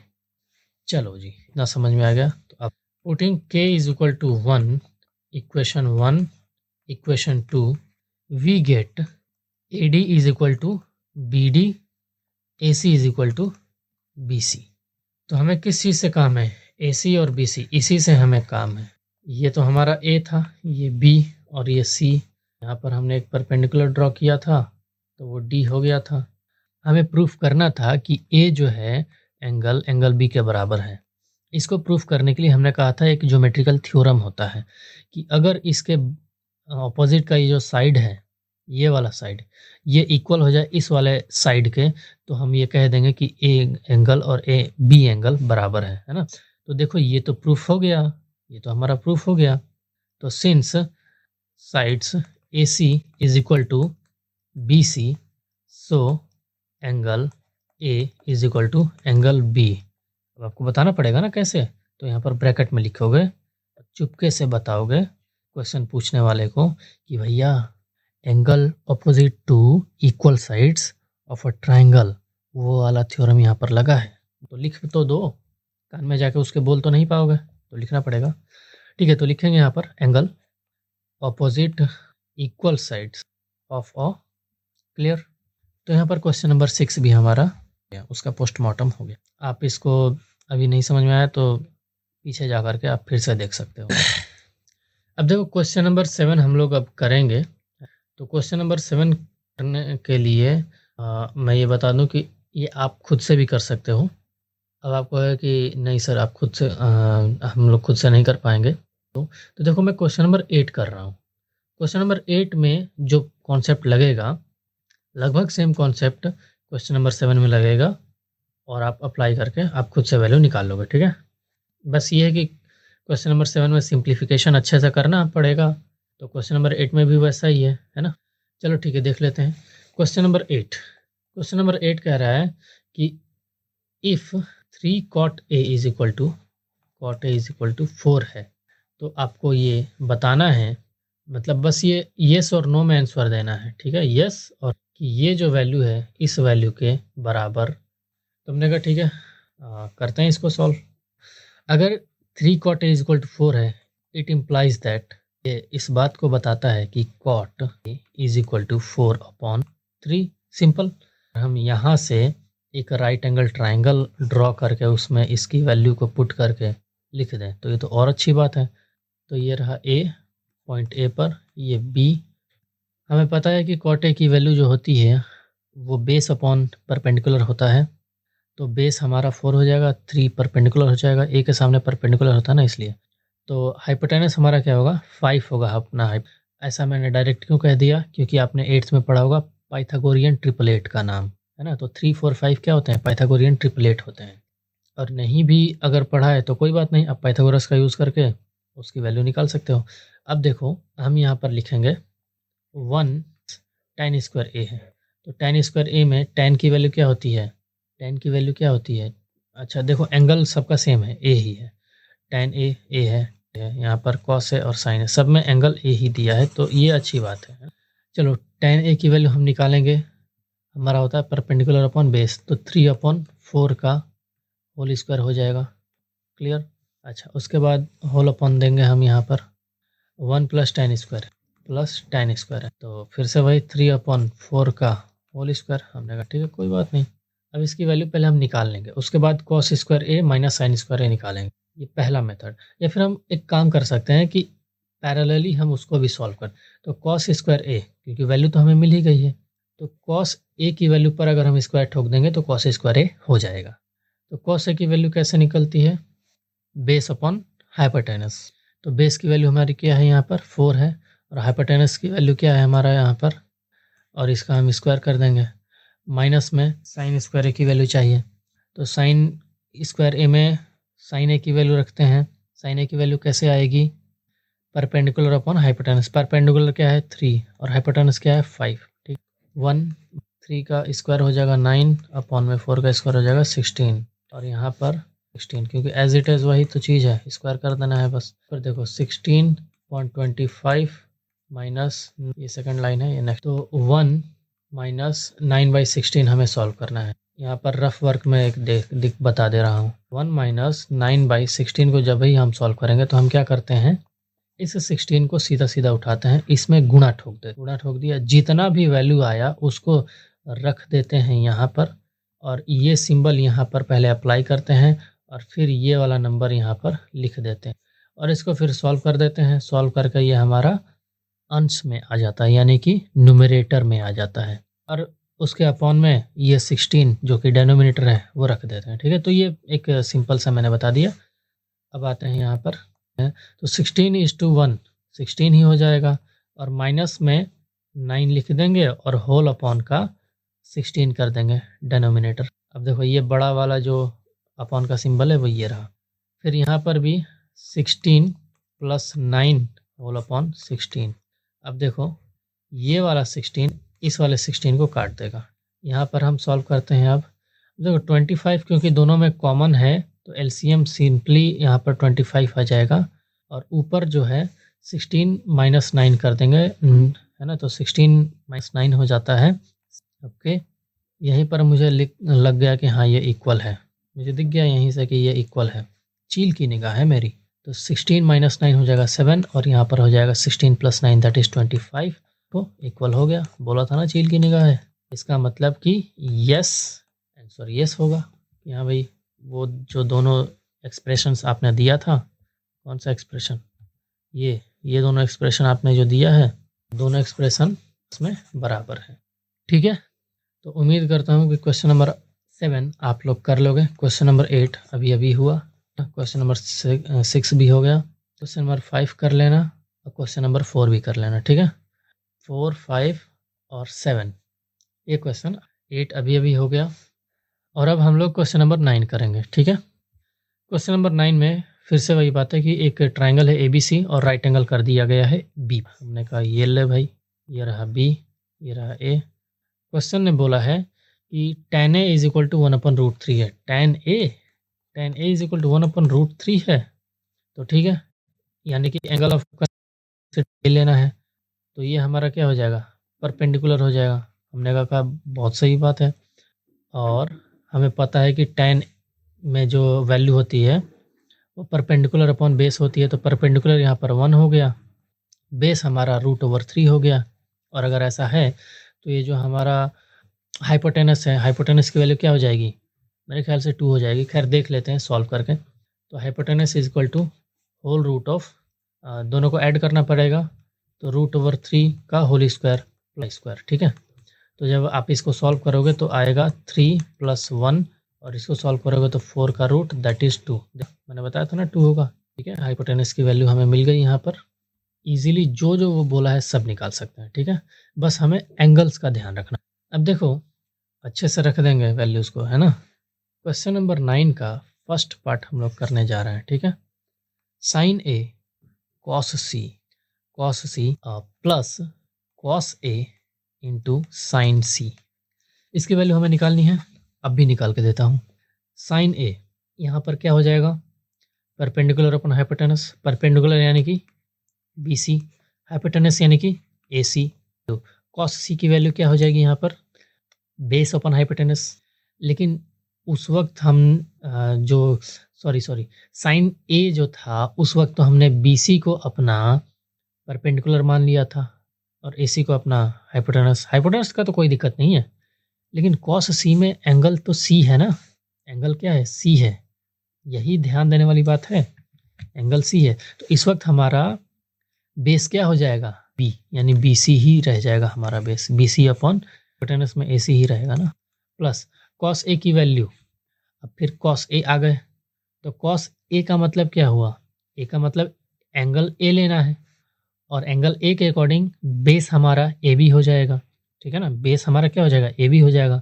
चलो जी, इतना समझ में आ गया, तो अब putting K is equal to 1, equation 1, equation 2, we get AD is equal to BD, AC is equal to BC। तो हमें किस चीज़ से काम है, AC और BC, इसी से हमें काम है। ये तो हमारा A था, ये B और ये C, यहाँ पर हमने एक परपेंडिकुलर ड्रॉ किया था तो वो D हो गया था। हमें प्रूफ करना था कि A जो है एंगल B के बराबर है। इसको प्रूफ करने के लिए हमने कहा था एक ज्योमेट्रिकल थ्योरम होता है कि अगर इसके ऑपोजिट का ये जो साइड है, ये वाला साइड, ये इक्वल हो जाए इस वाले साइड के, तो हम ये कह देंगे कि A एंगल और B एंगल बराबर है ना। तो देखो, ये तो प्रूफ हो गया, ये तो हमारा प्रूफ हो गया। तो since sides AC is equal to BC, so angle A is equal to angle B। अब आपको बताना पड़ेगा ना कैसे, तो यहाँ पर ब्रैकेट में लिखोगे, चुपके से बताओगे क्वेश्चन पूछने वाले को कि भैया angle opposite to equal sides of a triangle, वो वाला थ्योरम यहाँ पर लगा है, तो लिख तो दो, कान में जाके उसके बोल तो नहीं पाओगे, तो लिखना पड़ेगा। ठीक है, तो लिखेंगे यहाँ पर angle opposite equal sides of a, clear. तो यहाँ पर क्वेश्चन नंबर 6 भी हमारा उसका पोस्टमार्टम हो गया। आप इसको अभी नहीं समझ में आया तो पीछे जा कर के आप फिर से देख सकते हो। अब देखो, क्वेश्चन नंबर 7 हम लोग अब करेंगे। तो क्वेश्चन नंबर 7 करने के लिए मैं ये बता दूं कि ये आप खुद से भी कर सकते हो। अब आपको है कि नहीं सर आप खुद से हम लोग खुद से नहीं कर पाएंगे, तो देखो मैं क्वेश्चन नंबर 8 कर रहा हूँ। क्वेश्चन नंबर 8 में जो कॉन्सेप्ट लगेगा, लगभग सेम कॉन्सेप्ट क्वेश्चन नंबर 7 में लगेगा और आप अप्लाई करके आप खुद से वैल्यू निकाल लोगे, ठीक है। बस ये है कि क्वेश्चन नंबर 7 में सिंप्लीफिकेशन अच्छे से करना पड़ेगा, तो क्वेश्चन नंबर 8 में भी वैसा ही है ना। चलो ठीक है, देख लेते हैं क्वेश्चन नंबर 8। क्वेश्चन नंबर 8 कह रहा है कि if 3 cot A is equal to 4 है, तो आपको ये बताना है, मतलब बस ये येस और नो में आंसर देना है, ठीक है। येस और कि ये जो वैल्यू है इस वैल्यू के बराबर। तुमने कहा ठीक है, करते हैं इसको सॉल्व। अगर 3 cot A is equal to 4 है, इट इम्प्लाइज दैट, ये इस बात को बताता है कि cot A is equal to 4/3। Simple. हम यहाँ से एक राइट एंगल ट्राइंगल ड्रॉ करके उसमें इसकी वैल्यू को पुट करके लिख दें तो ये तो और अच्छी बात है। तो ये रहा A, पॉइंट A पर, ये B। हमें पता है कि cot A की वैल्यू जो होती है वो बेस अपॉन परपेंडिकुलर होता है, तो बेस हमारा 4 हो जाएगा, 3 परपेंडिकुलर हो जाएगा, A के सामने परपेंडिकुलर होता है ना, इसलिए। तो हाइपोटेनस हमारा क्या होगा, 5 होगा अपना हाइप। ऐसा मैंने डायरेक्ट क्यों कह दिया, क्योंकि आपने 8th में पढ़ा होगा पाइथागोरियन ट्रिपलेट का नाम, है ना। तो 3, 4, 5 क्या होते हैं, पाइथागोरियन ट्रिपलेट होते हैं। और नहीं भी अगर पढ़ा है तो कोई बात नहीं, आप पाइथागोरस का यूज़ करके उसकी वैल्यू निकाल सकते हो। अब देखो हम यहाँ पर लिखेंगे 1 tan स्क्वायर A है, तो tan स्क्वायर A में tan की वैल्यू क्या होती है, tan की वैल्यू क्या होती है। अच्छा देखो, एंगल सबका सेम है, A ही है, tan A है, यहाँ पर cos है और sin है, सब में एंगल A ही दिया है, तो ये अच्छी बात है। चलो tan A की वैल्यू हम निकालेंगे, हमारा होता है परपेंडिकुलर अपॉन बेस, तो 3/4 का होल स्क्वायर हो जाएगा। क्लियर। अच्छा उसके बाद होल अपॉन देंगे हम यहाँ पर 1 प्लस tan स्क्वायर है, तो फिर से वही 3/4 का होल स्क्वायर। हमने कहा ठीक है कोई बात नहीं। अब इसकी वैल्यू पहले हम निकाल लेंगे, उसके बाद cos square A minus sin square A निकालेंगे, ये पहला मेथड। या फिर हम एक काम कर सकते हैं कि पैरेलली हम उसको भी सॉल्व कर, तो cos स्क्वायर A, क्योंकि वैल्यू तो हमें मिल ही गई है, तो cos A की वैल्यू पर अगर हम स्क्वायर ठोक देंगे तो cos स्क्वायर A हो जाएगा। तो cos A की वैल्यू कैसे निकलती है, बेस अपॉन हाइपोटेनस। तो बेस की वैल्यू हमारी क्या है, यहाँ पर 4 है, और हाइपोटेनस की वैल्यू क्या है हमारा यहाँ पर, और इसका हम स्क्वायर कर देंगे। माइनस में साइन स्क्वायर ए की वैल्यू चाहिए, तो साइन स्क्वायर ए में साइन ए की वैल्यू रखते हैं। साइन ए की वैल्यू कैसे आएगी, परपेंडिकुलर अपॉन हाइपोटेनस। परपेंडिकुलर क्या है 3 और हाइपोटेनस क्या है 5, ठीक। 1 3 का स्क्वायर हो जाएगा 9 अपॉन में 4 का स्क्वायर हो जाएगा 16, और यहाँ पर 16, क्योंकि एज इट इज़ वही तो चीज़ है, स्क्वायर कर देना है बस। फिर देखो 16.25 माइनस, ये सेकंड लाइन है, ये नेक्स्ट, तो 1 माइनस 9/16 हमें सॉल्व करना है। यहाँ पर रफ वर्क में एक बता दे रहा हूँ। 1 माइनस 9/16 को जब ही हम सॉल्व करेंगे तो हम क्या करते हैं, इस 16 को सीधा सीधा उठाते हैं, इसमें गुणा ठोक दिया, जितना भी वैल्यू आया उसको रख देते हैं यहाँ पर, और ये सिंबल यहाँ पर पहले अप्लाई करते हैं, और फिर ये वाला नंबर यहाँ पर लिख देते हैं, और इसको फिर सॉल्व कर देते हैं। सॉल्व करके ये हमारा अंश में आ जाता है, यानी कि न्यूमरेटर में आ जाता है, और उसके अपॉन में ये 16 जो कि डेनोमिनेटर है वो रख देते हैं, ठीक है। तो ये एक सिंपल सा मैंने बता दिया। अब आते हैं यहाँ पर, तो 16:1 16 ही हो जाएगा, और माइनस में 9 लिख देंगे और होल अपॉन का 16 कर देंगे डेनोमिनेटर। अब देखो ये बड़ा वाला जो अपॉन का सिंबल है वो ये रहा। फिर यहाँ पर भी 16 प्लस 9 होल अपॉन 16। अब देखो ये वाला 16 इस वाले 16 को काट देगा। यहाँ पर हम सॉल्व करते हैं। अब देखो 25 क्योंकि दोनों में कॉमन है तो एलसीएम सिंपली यहाँ पर 25 आ जाएगा, और ऊपर जो है 16 माइनस 9 कर देंगे, है ना। तो 16 माइनस 9 हो जाता है। ओके, यहीं पर मुझे लग गया कि हाँ ये इक्वल है, मुझे दिख गया यहीं से कि ये इक्वल है, चील की निगाह है मेरी। तो 16 माइनस 9 हो जाएगा 7, और यहाँ पर हो जाएगा 16 प्लस 9 दैट इज़ 25, तो इक्वल हो गया। बोला था ना चील की निगाह है, इसका मतलब कि यस, आंसर यस होगा। यहाँ भाई वो जो दोनों एक्सप्रेशंस आपने दिया था, कौन सा एक्सप्रेशन, ये दोनों एक्सप्रेशन आपने जो दिया है, दोनों एक्सप्रेशन इसमें बराबर है, ठीक है। तो उम्मीद करता हूँ कि क्वेश्चन नंबर 7 आप लोग कर लोगे। क्वेश्चन नंबर 8 अभी हुआ, क्वेश्चन नंबर 6 भी हो गया, क्वेश्चन नंबर 5 कर लेना, और क्वेश्चन नंबर 4 भी कर लेना, ठीक है। 4, 5 और 7। ये क्वेश्चन 8 अभी अभी हो गया। और अब हम लोग क्वेश्चन नंबर 9 करेंगे, ठीक है। क्वेश्चन नंबर 9 में फिर से वही बात है कि एक ट्राइंगल है ABC और राइट एंगल कर दिया गया है B। हमने कहा ये ले भाई, ये रहा B, ये रहा A। क्वेश्चन ने बोला है कि tan A is equal to 1/√3 है। tan A is equal to 1/√3 है, तो ठीक है, यानी कि एंगल ऑफ से लेना है, तो ये हमारा क्या हो जाएगा, परपेंडिकुलर हो जाएगा। हमने कहा बहुत सही बात है। और हमें पता है कि tan में जो वैल्यू होती है वो परपेंडिकुलर अपॉन बेस होती है, तो परपेंडिकुलर यहाँ पर 1 हो गया, बेस हमारा √3 हो गया। और अगर ऐसा है तो ये जो हमारा हाइपोटेनस है, हाइपोटेनस की वैल्यू क्या हो जाएगी, मेरे ख्याल से 2 हो जाएगी। खैर देख लेते हैं सॉल्व करके। तो hypotenuse is equal to whole root of, दोनों को ऐड करना पड़ेगा, तो √3 का होल स्क्वायर प्लस स्क्वायर, ठीक है। तो जब आप इसको सॉल्व करोगे तो आएगा 3 + 1, और इसको सॉल्व करोगे तो 4 का रूट दैट इज़ 2। मैंने बताया था ना 2 होगा, ठीक है। हाइपोटेनस की वैल्यू हमें मिल गई यहाँ पर। इजीली जो जो वो बोला है सब निकाल सकते हैं, ठीक है। बस हमें एंगल्स का ध्यान रखना। अब देखो अच्छे से रख देंगे वैल्यूज़ को, है ना। क्वेश्चन नंबर 9 का फर्स्ट पार्ट हम लोग करने जा रहे हैं, ठीक है। sin A cos C plus cos A into sine C, इसकी वैल्यू हमें निकालनी है। अब भी निकाल के देता हूँ। sin A यहाँ पर क्या हो जाएगा, परपेंडिकुलर अपन हाइपोटेनस, परपेंडिकुलर यानी कि BC, हाइपोटेनस यानी कि AC। तो cos C की वैल्यू क्या हो जाएगी यहाँ पर, बेस अपन हाइपोटेनस। लेकिन उस वक्त हम जो सॉरी साइन A जो था उस वक्त तो हमने BC को अपना परपेंडिकुलर मान लिया था और AC को अपना हाइपोटेनस। हाइपोटेनस का तो कोई दिक्कत नहीं है, लेकिन cos C में एंगल तो C है ना, एंगल क्या है, C है। यही ध्यान देने वाली बात है, एंगल C है। तो इस वक्त हमारा बेस क्या हो जाएगा, B, यानी BC ही रह जाएगा हमारा बेस। BC अपॉन हाइपोटेनस में AC ही रहेगा ना, प्लस cos A की वैल्यू। अब फिर cos A आ गए, तो cos A का मतलब क्या हुआ, A का मतलब एंगल A लेना है, और एंगल A के अकॉर्डिंग बेस हमारा AB हो जाएगा, ठीक है ना। बेस हमारा क्या हो जाएगा, AB हो जाएगा।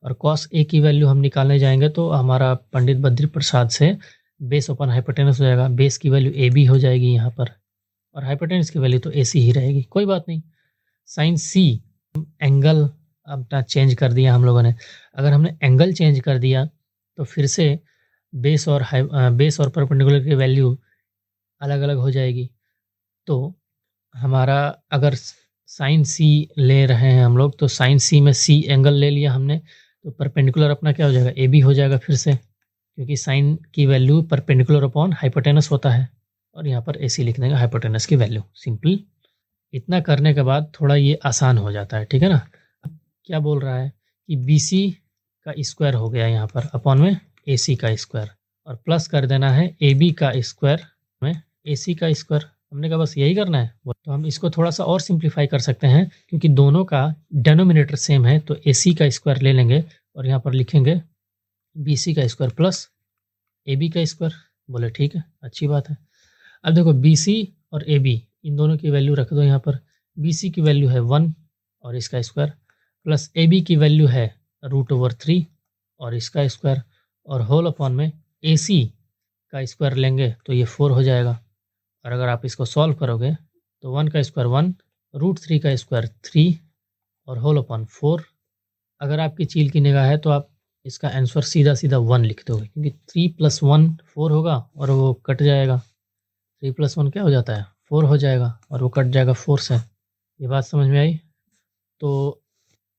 और cos A की वैल्यू हम निकालने जाएंगे तो हमारा पंडित बद्री प्रसाद से बेस अपन हाइपोटेनस हो जाएगा, बेस की वैल्यू AB हो जाएगी यहाँ पर, और हाइपोटेनस की वैल्यू तो AC ही रहेगी। कोई बात नहीं। साइन C एंगल अपना चेंज कर दिया हम लोगों ने। अगर हमने एंगल चेंज कर दिया तो फिर से बेस और परपेंडिकुलर की वैल्यू अलग अलग हो जाएगी। तो हमारा अगर साइन C ले रहे हैं हम लोग, तो साइन C में C एंगल ले लिया हमने, तो परपेंडिकुलर अपना क्या हो जाएगा, AB हो जाएगा फिर से, क्योंकि साइन की वैल्यू परपेंडिकुलर अपॉन हाइपोटेनस होता है। और यहाँ पर AC लिख देंगे, हाइपोटेनस की वैल्यू। सिंपल। इतना करने के बाद थोड़ा ये आसान हो जाता है, ठीक है ना। क्या बोल रहा है कि BC का स्क्वायर हो गया यहाँ पर अपॉन में AC का स्क्वायर, और प्लस कर देना है AB का स्क्वायर में AC का स्क्वायर। हमने कहा बस यही करना है। तो हम इसको थोड़ा सा और सिंप्लीफाई कर सकते हैं, क्योंकि दोनों का डेनोमिनेटर सेम है, तो AC का स्क्वायर ले लेंगे और यहाँ पर लिखेंगे BC का स्क्वायर प्लस AB का स्क्वायर। बोले ठीक है, अच्छी बात है। अब देखो BC और AB इन दोनों की वैल्यू रख दो यहाँ पर। BC की वैल्यू है 1 और इसका स्क्वायर, प्लस AB की वैल्यू है √3 और इसका स्क्वायर, और होल अपॉन में AC का स्क्वायर लेंगे तो ये 4 हो जाएगा। और अगर आप इसको सॉल्व करोगे तो 1 का स्क्वायर 1, √3 का स्क्वायर 3 और होल अपॉन 4। अगर आपकी चील की निगाह है तो आप इसका आंसर सीधा सीधा 1 लिख दोगे, क्योंकि 3 + 1 4 होगा और वो कट जाएगा। 3 + 1 क्या हो जाता है, 4 हो जाएगा, और वो कट जाएगा 4 से। ये बात समझ में आई। तो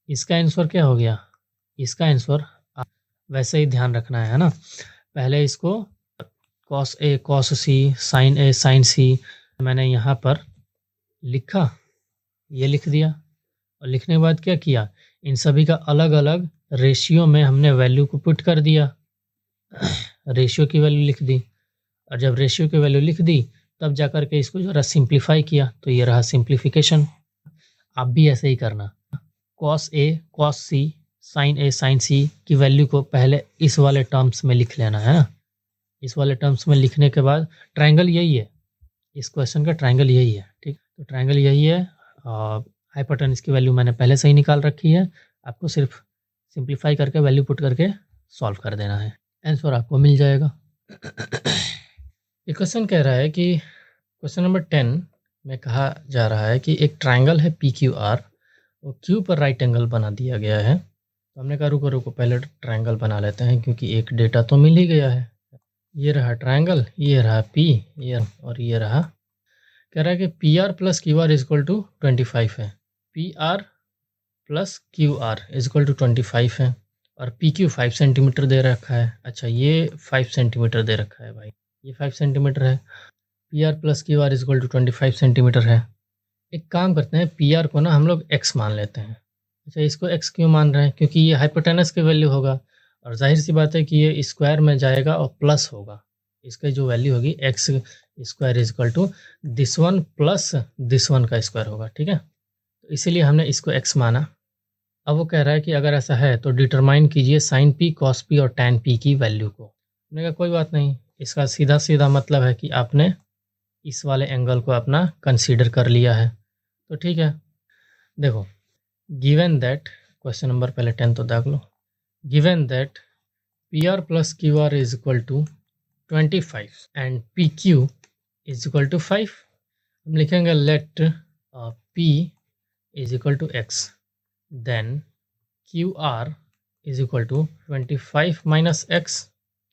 इसका आंसर क्या हो गया, इसका आंसर वैसे ही ध्यान रखना है ना। पहले इसको cos A cos C, sin A sin C मैंने यहाँ पर लिखा, ये लिख दिया, और लिखने के बाद क्या किया, इन सभी का अलग अलग रेशियो में हमने वैल्यू को पुट कर दिया। रेशियो की वैल्यू लिख दी, और जब रेशियो की वैल्यू लिख दी तब जाकर के इसको जरा सिंप्लीफाई किया, तो ये रहा सिंप्लीफिकेशन। आप भी ऐसे ही करना। cos A cos C sin A sin C की वैल्यू को पहले इस वाले टर्म्स में लिख लेना है ना। इस वाले टर्म्स में लिखने के बाद ट्रायंगल यही है, इस क्वेश्चन का ट्रायंगल यही है, ठीक। तो ट्रायंगल यही है, हाइपोटेनस की वैल्यू मैंने पहले से ही निकाल रखी है, आपको सिर्फ सिंप्लीफाई करके वैल्यू पुट करके सॉल्व कर देना है, आंसर आपको मिल जाएगा। ये क्वेश्चन कह रहा है कि क्वेश्चन नंबर 10 में कहा जा रहा है कि एक ट्राइंगल है पी क्यू आर, वो क्यू पर राइट एंगल बना दिया गया है। तो हमने कहा रुको पहले ट्राइंगल बना लेते हैं, क्योंकि एक डेटा तो मिल ही गया है। ये रहा ट्राइंगल, ये रहा पी, ये और ये रहा। कह रहा है कि P R plus Q R is equal to 25 है, P R plus Q R is equal to 25 है, और पी क्यू 5 सेंटीमीटर दे रखा है। अच्छा, ये 5 सेंटीमीटर दे रखा है भाई, ये 5 सेंटीमीटर है। P R plus Q R is equal to 25 centimetre है। एक काम करते हैं, पी आर को ना हम लोग एक्स मान लेते हैं। अच्छा, इसको एक्स क्यों मान रहे हैं? क्योंकि ये हाइपोटेनस की वैल्यू होगा, और जाहिर सी बात है कि ये स्क्वायर में जाएगा और प्लस होगा। इसका जो वैल्यू होगी X square is equal to this one plus this one का स्क्वायर होगा, ठीक है। तो इसीलिए हमने इसको एक्स माना। अब वो कह रहा है कि अगर ऐसा है तो डिटरमाइन कीजिए साइन पी, कॉस पी और टैन पी की वैल्यू को। हमने कहा कोई बात नहीं, इसका सीधा सीधा मतलब है कि आपने इस वाले एंगल को अपना कंसीडर कर लिया है, तो ठीक है। देखो, गिवन दैट, क्वेश्चन नंबर पहले 10 तो देख लो। Given that P R plus Q R is equal to 25 and P Q is equal to 5, हम लिखेंगे let P is equal to X, then Q R is equal to 25 minus X.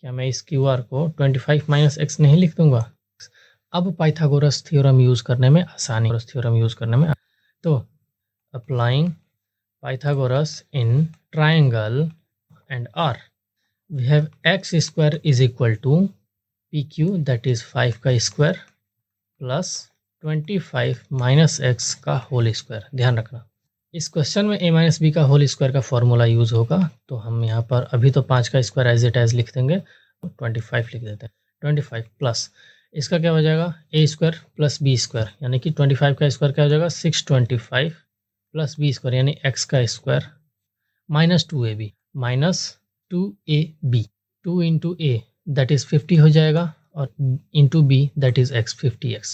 क्या मैं इस Q R को 25 minus x नहीं लिख दूंगा? अब पाइथागोरस थ्योरम यूज़ करने में आसानी, तो applying Pythagoras in triangle and R, we have x square is equal to pq, that is 5 का स्क्वायर प्लस 25 माइनस एक्स का होल स्क्वायर। ध्यान रखना, इस क्वेश्चन में a माइनस बी का होल स्क्वायर का फॉर्मूला यूज़ होगा, तो हम यहाँ पर अभी तो 5 का स्क्वायर एज इट एज लिख देंगे, 25 लिख देते हैं। 25 प्लस इसका क्या हो जाएगा, a square plus B square, यानी कि 25 का स्क्वायर क्या हो जाएगा 625 प्लस बी स्क्वायर यानी एक्स का square minus 2ab minus 2ab, 2 into A that is 50 हो जाएगा, और into B that is X 50x,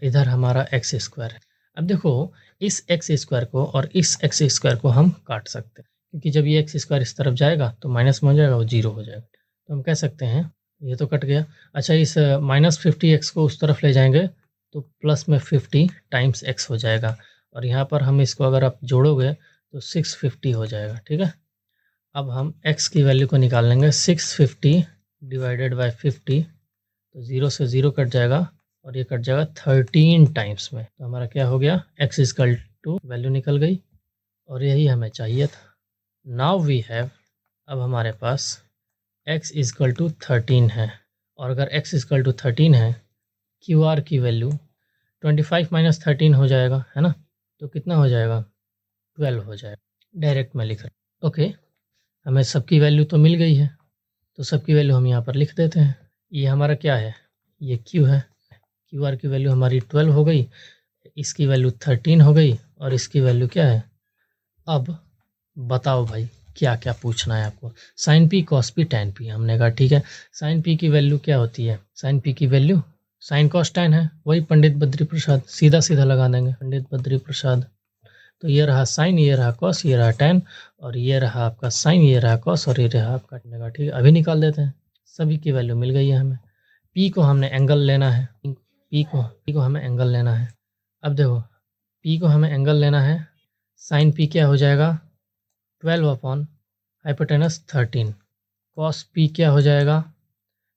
इधर हमारा एक्स स्क्वायर है। अब देखो, इस एक्स स्क्वायर को और इस एक्स स्क्वायर को हम काट सकते हैं, क्योंकि जब ये एक्स स्क्वायर इस तरफ जाएगा तो माइनस में हो जाएगा, वो जीरो हो जाएगा। तो हम कह सकते हैं ये तो कट गया। अच्छा, इस माइनस 50x को उस तरफ ले जाएंगे तो प्लस में 50 टाइम्स एक्स हो जाएगा, और यहाँ पर हम इसको अगर आप जोड़ोगे तो 650 हो जाएगा, ठीक है। अब हम x की वैल्यू को निकाल लेंगे, 650 डिवाइडेड बाय 50, तो 0 से 0 कट जाएगा और ये कट जाएगा 13 टाइम्स में, तो हमारा क्या हो गया, x इक्वल टू वैल्यू निकल गई, और यही हमें चाहिए था। नाउ वी हैव, अब हमारे पास x इक्वल टू 13 है, और अगर x इक्वल टू 13 है, क्यू आर की वैल्यू 25 माइनस 13 हो जाएगा, है ना, तो कितना हो जाएगा, 12 हो जाएगा। डायरेक्ट में लिख रहा, ओके। हमें सबकी वैल्यू तो मिल गई है, तो सबकी वैल्यू हम यहाँ पर लिख देते हैं। ये हमारा क्या है, ये क्यू है, क्यू आर की वैल्यू हमारी 12 हो गई, इसकी वैल्यू 13 हो गई, और इसकी वैल्यू क्या है। अब बताओ भाई क्या क्या पूछना है आपको। Sine P, cos P, tan P. हमने कहा ठीक है, साइन पी की वैल्यू क्या होती है, साइन पी की वैल्यू साइन कॉस टैन है, वही पंडित बद्री प्रसाद, सीधा सीधा लगा देंगे पंडित बद्री प्रसाद। तो ये रहा साइन, ये रहा कॉस, ये रहा टैन, और ये रहा आपका साइन, ये रहा कॉस, और ये रहा आपका टैन। ठीक है, अभी निकाल देते हैं, सभी की वैल्यू मिल गई है हमें। पी को हमने एंगल लेना है, पी को हमें एंगल लेना है। अब देखो, पी को हमें एंगल लेना है, साइन पी क्या हो जाएगा 12 अपॉन हाइपोटेनस 13, कॉस पी क्या हो जाएगा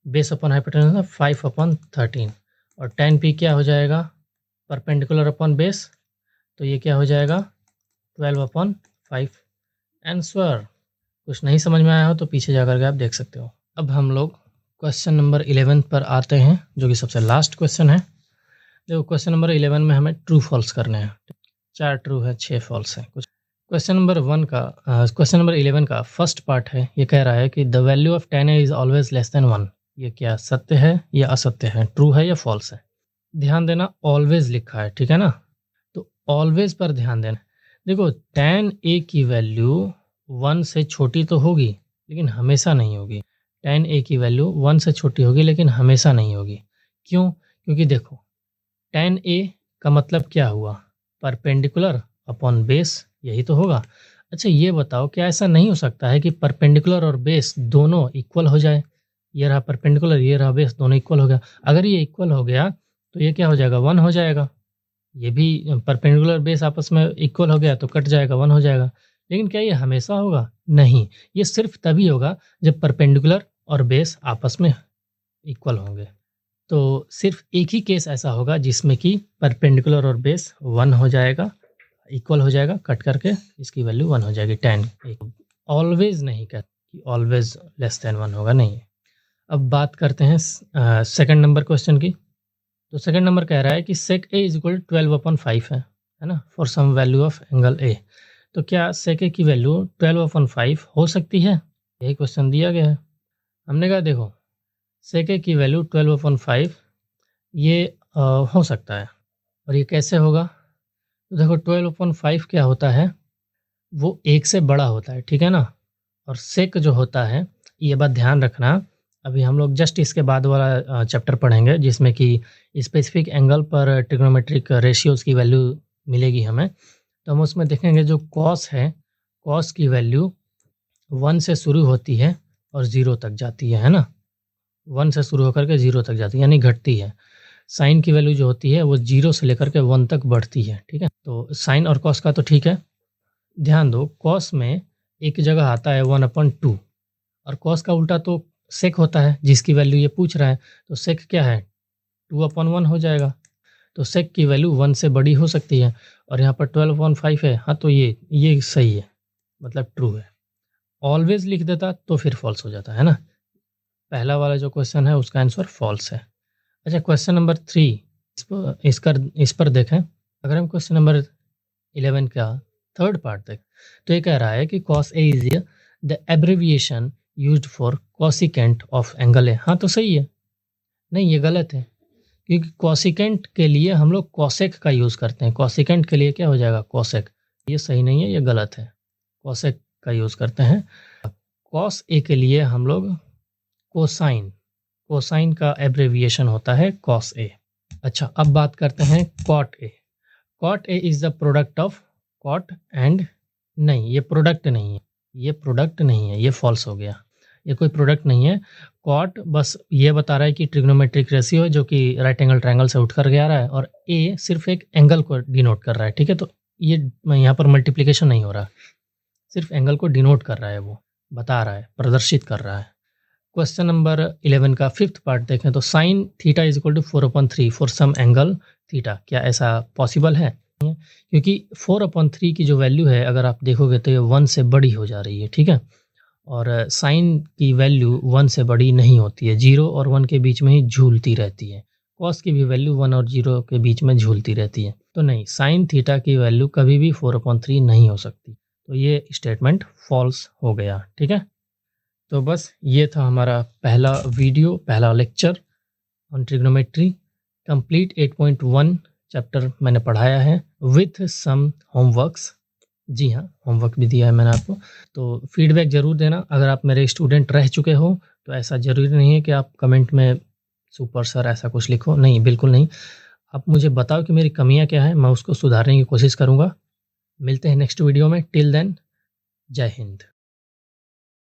बेस अपॉन हाइपोटेनस 5 अपॉन 13, और टैन पी क्या हो जाएगा परपेंडिकुलर अपॉन बेस, तो ये क्या हो जाएगा 12 अपॉन 5। आंसर। कुछ नहीं समझ में आया हो तो पीछे जाकर के आप देख सकते हो। अब हम लोग क्वेश्चन नंबर 11 पर आते हैं, जो कि सबसे लास्ट क्वेश्चन है। देखो, क्वेश्चन नंबर 11 में हमें ट्रू फॉल्स करने हैं, 4 ट्रू है 6 फॉल्स है कुछ। क्वेश्चन नंबर 11 का फर्स्ट पार्ट है, ये कह रहा है कि the value of tan a is always less than 1। ये क्या सत्य है या असत्य है, ट्रू है या फॉल्स है। ध्यान देना, ऑलवेज लिखा है, ठीक है ना, तो ऑलवेज पर ध्यान देना। देखो, tan a की वैल्यू 1 से छोटी तो होगी लेकिन हमेशा नहीं होगी। tan a की वैल्यू 1 से छोटी होगी लेकिन हमेशा नहीं होगी। क्यों? क्योंकि देखो, tan a का मतलब क्या हुआ परपेंडिकुलर, अपॉन बेस, यही तो होगा। अच्छा ये बताओ क्या ऐसा नहीं हो सकता है कि परपेंडिकुलर और बेस दोनों इक्वल हो जाए? ये रहा परपेंडिकुलर, ये रहा बेस, दोनों इक्वल हो गया। अगर ये इक्वल हो गया तो ये क्या हो जाएगा? 1 हो जाएगा। ये भी परपेंडिकुलर बेस आपस में इक्वल हो गया तो कट जाएगा, 1 हो जाएगा। लेकिन क्या ये हमेशा होगा? नहीं, ये सिर्फ तभी होगा जब परपेंडिकुलर और बेस आपस में इक्वल होंगे। तो सिर्फ एक ही केस ऐसा होगा जिसमें कि परपेंडिकुलर और बेस 1 हो जाएगा, इक्वल हो जाएगा, कट करके इसकी वैल्यू 1 हो जाएगी, tan। ऑलवेज नहीं कहते कि ऑलवेज लेस देन 1 होगा, नहीं। अब बात करते हैं सेकंड नंबर क्वेश्चन की। तो सेकंड नंबर कह रहा है कि sec a is equal to 12/5 है ना, for some value of angle a। तो क्या sec a की वैल्यू 12/5 हो सकती है? यही क्वेश्चन दिया गया है। हमने कहा देखो sec a की वैल्यू 12/5 ये हो सकता है। और ये कैसे होगा? तो देखो 12/5 क्या होता है, वो 1 से बड़ा होता है, ठीक है ना। और sec जो होता है, ये बात ध्यान रखना, अभी हम लोग जस्ट इसके बाद वाला चैप्टर पढ़ेंगे जिसमें कि स्पेसिफिक एंगल पर ट्रिग्नोमेट्रिक रेशियोज़ की वैल्यू मिलेगी हमें। तो हम उसमें देखेंगे जो cos है, cos की वैल्यू 1 से शुरू होती है और 0 तक जाती है ना। 1 से शुरू होकर के 0 तक जाती है यानी घटती है। साइन की वैल्यू जो होती है वो 0 से लेकर के 1 तक बढ़ती है, ठीक है। तो साइन और cos का तो ठीक है। ध्यान दो cos में एक जगह आता है 1/2 और cos का उल्टा तो sec होता है जिसकी वैल्यू ये पूछ रहा है। तो sec क्या है? 2/1 हो जाएगा। तो sec की वैल्यू 1 से बड़ी हो सकती है और यहाँ पर 12/5 है। हाँ तो ये सही है, मतलब ट्रू है। ऑलवेज लिख देता तो फिर फॉल्स हो जाता है ना। पहला वाला जो क्वेश्चन है उसका आंसर फॉल्स है। अच्छा क्वेश्चन नंबर 3 इस पर देखें। अगर हम क्वेश्चन नंबर 11 का थर्ड पार्ट देखें तो ये कह रहा है कि cos A is the abbreviation used for cosecant of angle A. हाँ तो सही है। नहीं ये गलत है क्योंकि कोसिकेंट के लिए हम लोग कोसेक का यूज़ करते हैं। कोसिकेंट के लिए क्या हो जाएगा? कोसेक। ये सही नहीं है, ये गलत है। कोसेक का यूज़ करते हैं। cos A के लिए हम लोग कोसाइन, कोसाइन का एब्रिविएशन होता है cos A। अच्छा अब बात करते हैं cot A। cot A is the product of cot and, नहीं ये प्रोडक्ट नहीं है, ये प्रोडक्ट नहीं है, ये फॉल्स हो गया। ये कोई प्रोडक्ट नहीं है। cot बस ये बता रहा है कि ट्रिग्नोमेट्रिक रेशियो है जो कि राइट एंगल ट्रायंगल से उठकर गया रहा है और A सिर्फ एक एंगल को डिनोट कर रहा है, ठीक है। तो ये यहाँ पर मल्टीप्लिकेशन नहीं हो रहा, सिर्फ एंगल को डिनोट कर रहा है, वो बता रहा है, प्रदर्शित कर रहा है। क्वेश्चन नंबर 11 का फिफ्थ पार्ट देखें तो sine theta is equal to 4/3 for some angle theta. क्या ऐसा पॉसिबल है? क्योंकि 4/3 की जो वैल्यू है अगर आप देखोगे तो ये 1 से बड़ी हो जा रही है, ठीक है। और साइन की वैल्यू 1 से बड़ी नहीं होती है, 0 और 1 के बीच में ही झूलती रहती है। कॉस की भी वैल्यू 1 और 0 के बीच में झूलती रहती है। तो नहीं, साइन थीटा की वैल्यू कभी भी 4/3 नहीं हो सकती। तो ये स्टेटमेंट फॉल्स हो गया, ठीक है। तो बस ये था हमारा पहला वीडियो, पहला lecture on trigonometry. Complete 8.1 chapter मैंने पढ़ाया है विथ सम होमवर्क्स। जी हाँ, होमवर्क भी दिया है मैंने आपको। तो फीडबैक ज़रूर देना। अगर आप मेरे स्टूडेंट रह चुके हो तो ऐसा ज़रूरी नहीं है कि आप कमेंट में सुपर सर ऐसा कुछ लिखो, नहीं, बिल्कुल नहीं। आप मुझे बताओ कि मेरी कमियाँ क्या है, मैं उसको सुधारने की कोशिश करूँगा। मिलते हैं नेक्स्ट वीडियो में। टिल देन, जय हिंद।